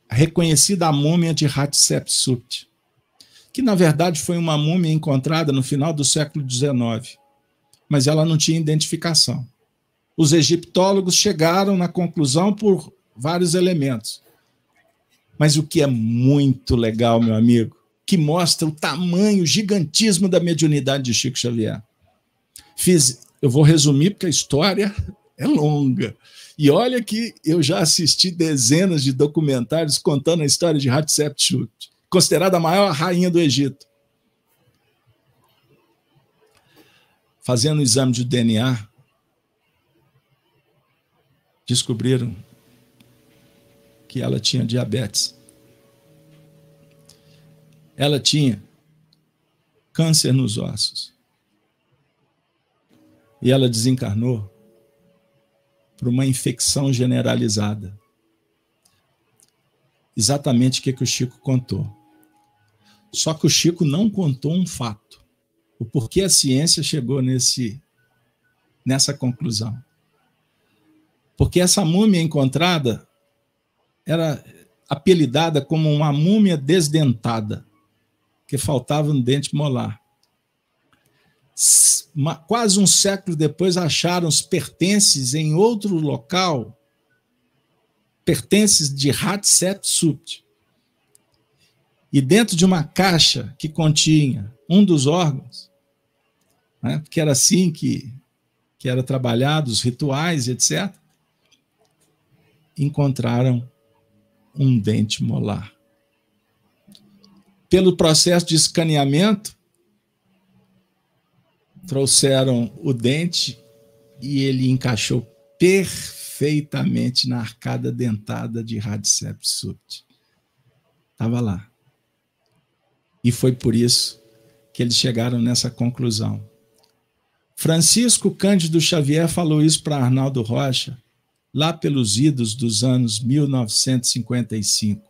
reconhecida a múmia de Hatshepsut, que na verdade foi uma múmia encontrada no final do século XIX, mas ela não tinha identificação. Os egiptólogos chegaram na conclusão por vários elementos. Mas o que é muito legal, meu amigo, que mostra o tamanho, o gigantismo da mediunidade de Chico Xavier. Eu vou resumir porque a história é longa. E olha que eu já assisti dezenas de documentários contando a história de Hatshepsut, considerada a maior rainha do Egito. Fazendo o exame de DNA, descobriram que ela tinha diabetes. Ela tinha câncer nos ossos. E ela desencarnou por uma infecção generalizada. Exatamente o que o Chico contou. Só que o Chico não contou um fato. O porquê a ciência chegou nessa conclusão. Porque essa múmia encontrada era apelidada como uma múmia desdentada, que faltava um dente molar. Quase um século depois acharam os pertences em outro local, pertences de Hatshepsut. E dentro de uma caixa que continha um dos órgãos, né? Porque era assim que era trabalhado, os rituais, etc., encontraram um dente molar. Pelo processo de escaneamento, trouxeram o dente e ele encaixou perfeitamente na arcada dentada de Hatshepsut subit. Estava lá. E foi por isso que eles chegaram nessa conclusão. Francisco Cândido Xavier falou isso para Arnaldo Rocha, lá pelos idos dos anos 1955.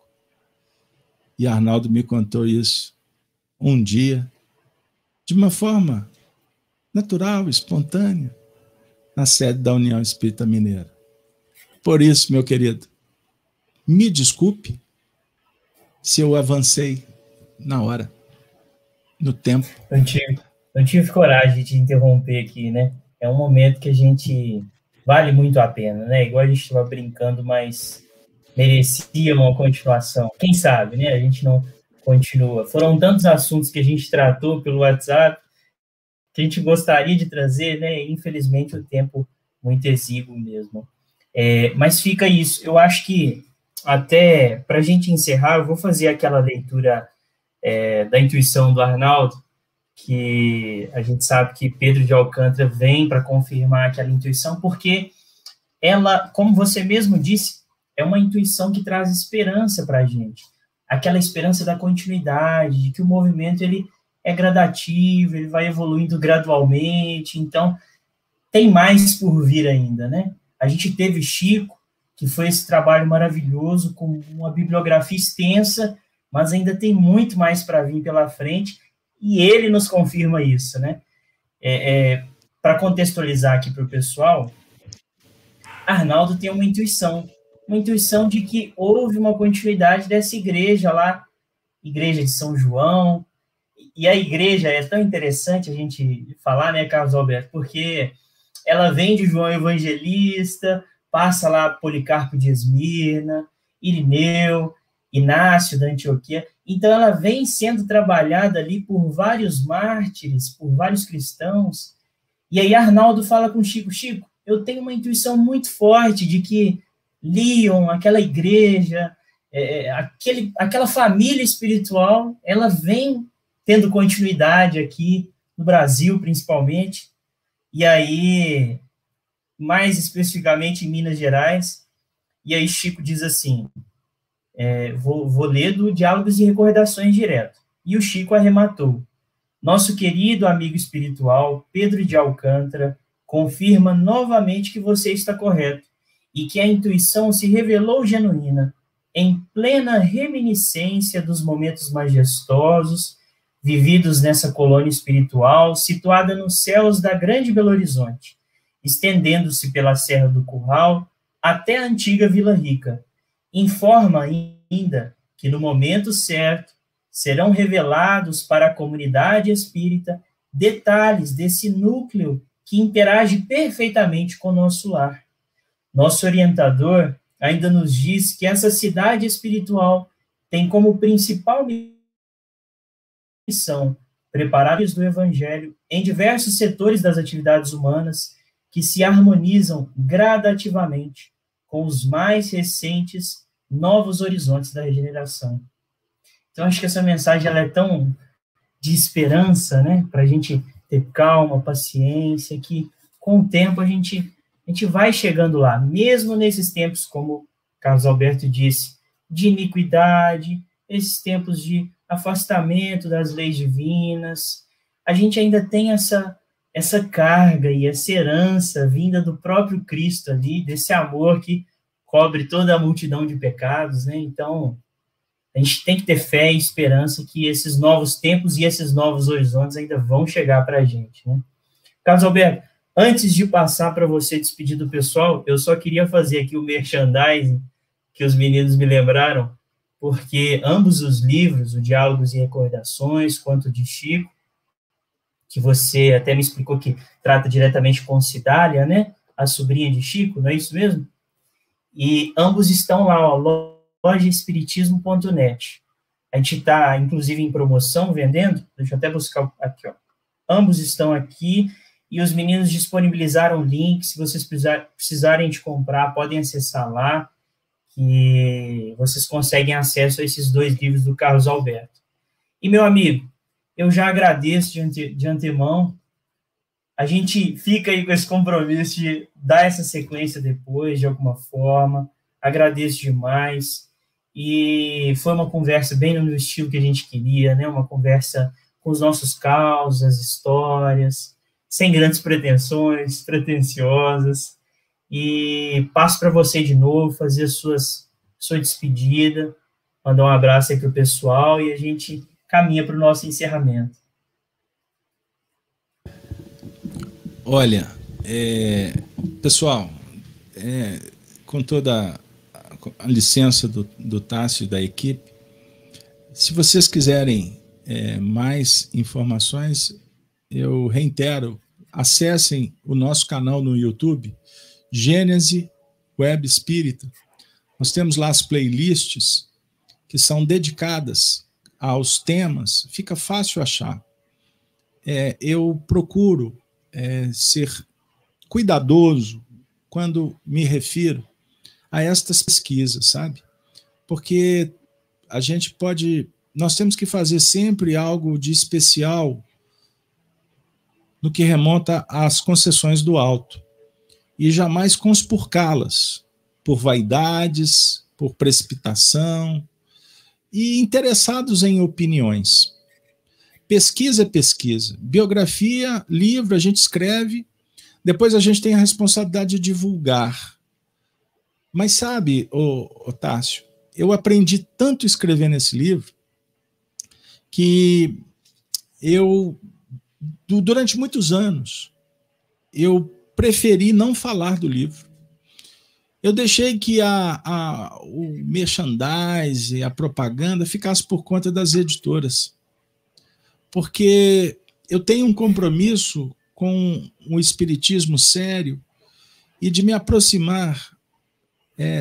E Arnaldo me contou isso um dia, de uma forma natural, espontânea, na sede da União Espírita Mineira. Por isso, meu querido, me desculpe se eu avancei na hora, no tempo. Não tive coragem de te interromper aqui, né? É um momento que a gente vale muito a pena, né? Igual a gente estava brincando, mas merecia uma continuação. Quem sabe, né? A gente não continua. Foram tantos assuntos que a gente tratou pelo WhatsApp que a gente gostaria de trazer, né? E, infelizmente, o tempo muito exíguo mesmo. Mas fica isso. Eu acho que, até para a gente encerrar, eu vou fazer aquela leitura da intuição do Arnaldo, que a gente sabe que Pedro de Alcântara vem para confirmar aquela intuição, porque ela, como você mesmo disse, é uma intuição que traz esperança para a gente. Aquela esperança da continuidade, de que o movimento ele é gradativo, ele vai evoluindo gradualmente, então tem mais por vir ainda, né? A gente teve Chico, que foi esse trabalho maravilhoso, com uma bibliografia extensa, mas ainda tem muito mais para vir pela frente, e ele nos confirma isso, né? Para contextualizar aqui para o pessoal, Arnaldo tem uma intuição de que houve uma continuidade dessa igreja lá, igreja de São João, e a igreja é tão interessante a gente falar, né, Carlos Alberto, porque ela vem de João Evangelista, passa lá Policarpo de Esmirna, Irineu, Inácio da Antioquia, então ela vem sendo trabalhada ali por vários mártires, por vários cristãos, e aí Arnaldo fala com Chico, eu tenho uma intuição muito forte de que Lyon, aquela igreja, aquela família espiritual, ela vem tendo continuidade aqui no Brasil, principalmente, e aí, mais especificamente em Minas Gerais, e aí Chico diz assim, vou ler do Diálogos e Recordações direto, e o Chico arrematou, nosso querido amigo espiritual, Pedro de Alcântara, confirma novamente que você está correto, e que a intuição se revelou genuína, em plena reminiscência dos momentos majestosos, vividos nessa colônia espiritual, situada nos céus da Grande Belo Horizonte, estendendo-se pela Serra do Curral até a antiga Vila Rica. Informa ainda que, no momento certo, serão revelados para a comunidade espírita detalhes desse núcleo que interage perfeitamente com o nosso lar. Nosso orientador ainda nos diz que essa cidade espiritual tem como principal missão preparar os do Evangelho em diversos setores das atividades humanas que se harmonizam gradativamente com os mais recentes novos horizontes da regeneração. Então, acho que essa mensagem ela é tão de esperança, né, para a gente ter calma, paciência, que com o tempo a gente vai chegando lá, mesmo nesses tempos, como Carlos Alberto disse, de iniquidade, esses tempos de afastamento das leis divinas, a gente ainda tem essa carga e essa herança vinda do próprio Cristo ali, desse amor que cobre toda a multidão de pecados, né? Então, a gente tem que ter fé e esperança que esses novos tempos e esses novos horizontes ainda vão chegar para a gente, né? Carlos Alberto, antes de passar para você despedir do pessoal, eu só queria fazer aqui o merchandising que os meninos me lembraram, porque ambos os livros, o Diálogos e Recordações, quanto o de Chico, que você até me explicou que trata diretamente com Cidália, né? A sobrinha de Chico, não é isso mesmo? E ambos estão lá, ó, lojaespiritismo.net. A gente está, inclusive, em promoção, vendendo. Deixa eu até buscar aqui, ó. ambos estão aqui, e os meninos disponibilizaram o link. Se vocês precisarem de comprar, podem acessar lá, que vocês conseguem acesso a esses 2 livros do Carlos Alberto. E, meu amigo, eu já agradeço de antemão. A gente fica aí com esse compromisso de dar essa sequência depois, de alguma forma. Agradeço demais. E foi uma conversa bem no estilo que a gente queria, né? Uma conversa com os nossos causas, histórias, sem grandes pretensões, pretensiosas. E passo para você de novo, fazer sua despedida, mandar um abraço aí para o pessoal e a gente caminha para o nosso encerramento. Olha, pessoal, com toda a licença do Tássio e da equipe, se vocês quiserem mais informações, eu reitero, acessem o nosso canal no YouTube, Gênese Web Espírita. Nós temos lá as playlists que são dedicadas aos temas, fica fácil achar. Eu procuro ser cuidadoso quando me refiro a estas pesquisas, sabe? Porque nós temos que fazer sempre algo de especial no que remonta às concessões do alto e jamais conspurcá-las por vaidades, por precipitação e interessados em opiniões. Pesquisa é pesquisa. Biografia, livro, a gente escreve, depois a gente tem a responsabilidade de divulgar. Mas sabe, Tássio, eu aprendi tanto escrevendo esse livro que durante muitos anos, eu preferi não falar do livro. Eu deixei que o merchandise, a propaganda ficasse por conta das editoras. Porque eu tenho um compromisso com o espiritismo sério e de me aproximar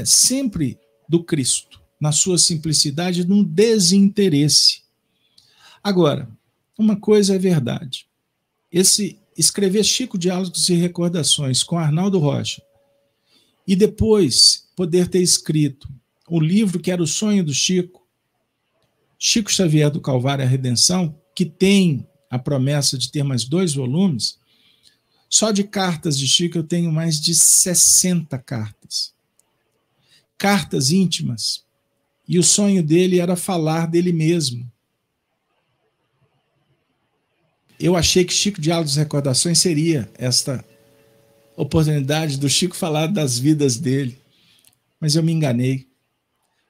sempre do Cristo, na sua simplicidade, num desinteresse. Agora, uma coisa é verdade. Escrever Chico Diálogos e Recordações com Arnaldo Rocha e depois poder ter escrito o livro que era o sonho do Chico, Chico Xavier do Calvário e a Redenção, que tem a promessa de ter mais 2 volumes, só de cartas de Chico eu tenho mais de 60 cartas. Cartas íntimas. E o sonho dele era falar dele mesmo. Eu achei que Chico Diálogos e Recordações seria esta oportunidade do Chico falar das vidas dele. Mas eu me enganei.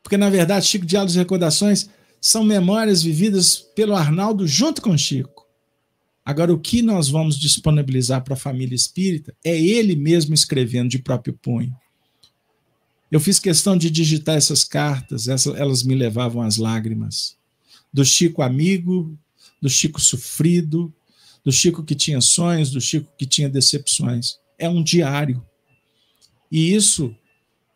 Porque, na verdade, Chico Diálogos e Recordações são memórias vividas pelo Arnaldo junto com Chico. Agora, o que nós vamos disponibilizar para a família espírita é ele mesmo escrevendo de próprio punho. Eu fiz questão de digitar essas cartas, elas me levavam às lágrimas. Do Chico amigo, do Chico sofrido, do Chico que tinha sonhos, do Chico que tinha decepções. É um diário. E isso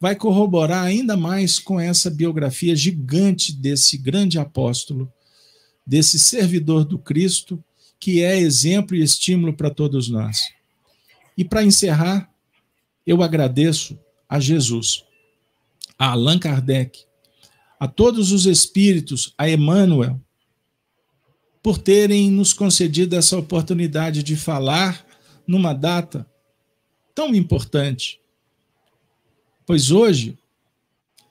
vai corroborar ainda mais com essa biografia gigante desse grande apóstolo, desse servidor do Cristo, que é exemplo e estímulo para todos nós. E para encerrar, eu agradeço a Jesus, a Allan Kardec, a todos os espíritos, a Emmanuel, por terem nos concedido essa oportunidade de falar numa data tão importante. Pois hoje,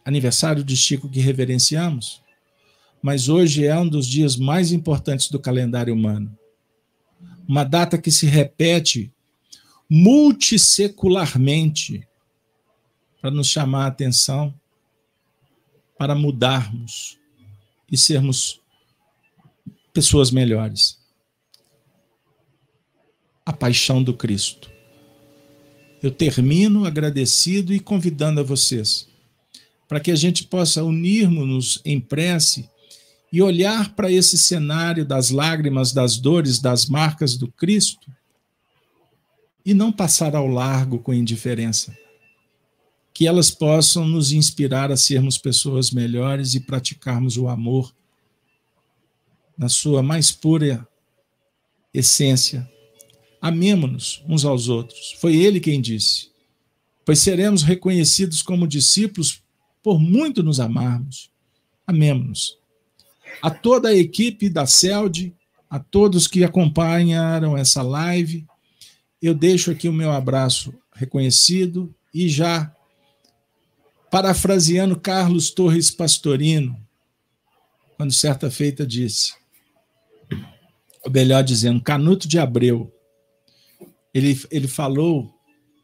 aniversário de Chico que reverenciamos, mas hoje é um dos dias mais importantes do calendário humano. Uma data que se repete multissecularmente para nos chamar a atenção, para mudarmos e sermos pessoas melhores. A paixão do Cristo. Eu termino agradecido e convidando a vocês para que a gente possa unirmos-nos em prece e olhar para esse cenário das lágrimas, das dores, das marcas do Cristo e não passar ao largo com indiferença. Que elas possam nos inspirar a sermos pessoas melhores e praticarmos o amor na sua mais pura essência. Amemo-nos uns aos outros. Foi ele quem disse. Pois seremos reconhecidos como discípulos por muito nos amarmos. Amemo-nos. A toda a equipe da CELD, a todos que acompanharam essa live, eu deixo aqui o meu abraço reconhecido e já parafraseando Carlos Torres Pastorino, quando certa feita disse, ou melhor dizendo, Canuto de Abreu, ele falou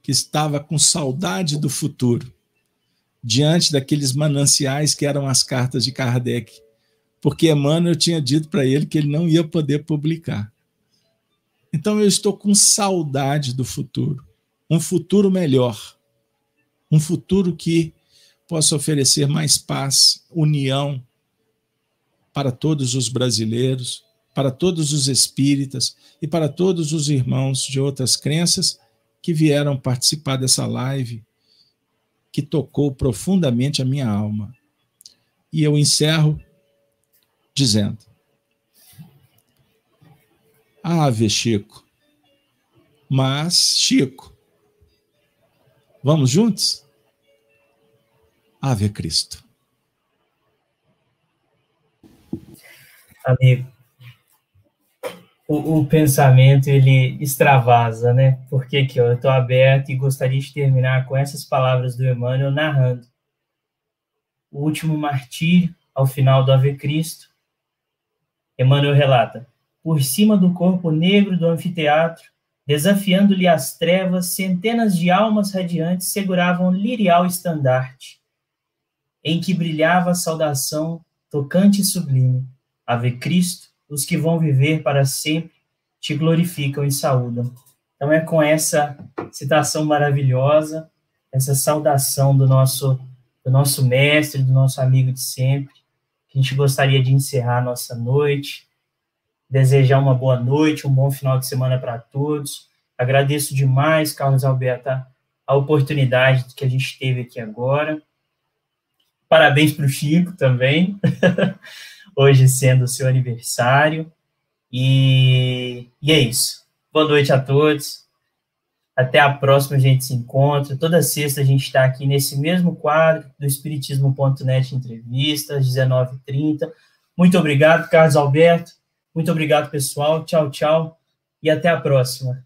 que estava com saudade do futuro, diante daqueles mananciais que eram as cartas de Kardec, porque Emmanuel tinha dito para ele que ele não ia poder publicar. Então eu estou com saudade do futuro, um futuro melhor, um futuro que possa oferecer mais paz, união para todos os brasileiros, para todos os espíritas e para todos os irmãos de outras crenças que vieram participar dessa live que tocou profundamente a minha alma. E eu encerro dizendo: Ave, Chico. Mas, Chico, vamos juntos? Ave Cristo. Amigo, o pensamento, ele extravasa, né? Porque aqui, ó, eu estou aberto e gostaria de terminar com essas palavras do Emmanuel narrando o último martírio ao final do Ave Cristo. Emmanuel relata: por cima do corpo negro do anfiteatro, desafiando-lhe as trevas, centenas de almas radiantes seguravam lirial estandarte, em que brilhava a saudação tocante e sublime: Ave Cristo, os que vão viver para sempre te glorificam e saúdam. Então é com essa citação maravilhosa, essa saudação do nosso mestre, do nosso amigo de sempre, que a gente gostaria de encerrar a nossa noite, desejar uma boa noite, um bom final de semana para todos. Agradeço demais, Carlos Alberto, a oportunidade que a gente teve aqui agora. Parabéns para o Chico também, hoje sendo o seu aniversário. E é isso. Boa noite a todos. Até a próxima, a gente se encontra. Toda sexta a gente está aqui nesse mesmo quadro do Espiritismo.net Entrevista, às 19h30. Muito obrigado, Carlos Alberto. Muito obrigado, pessoal. Tchau, tchau. E até a próxima.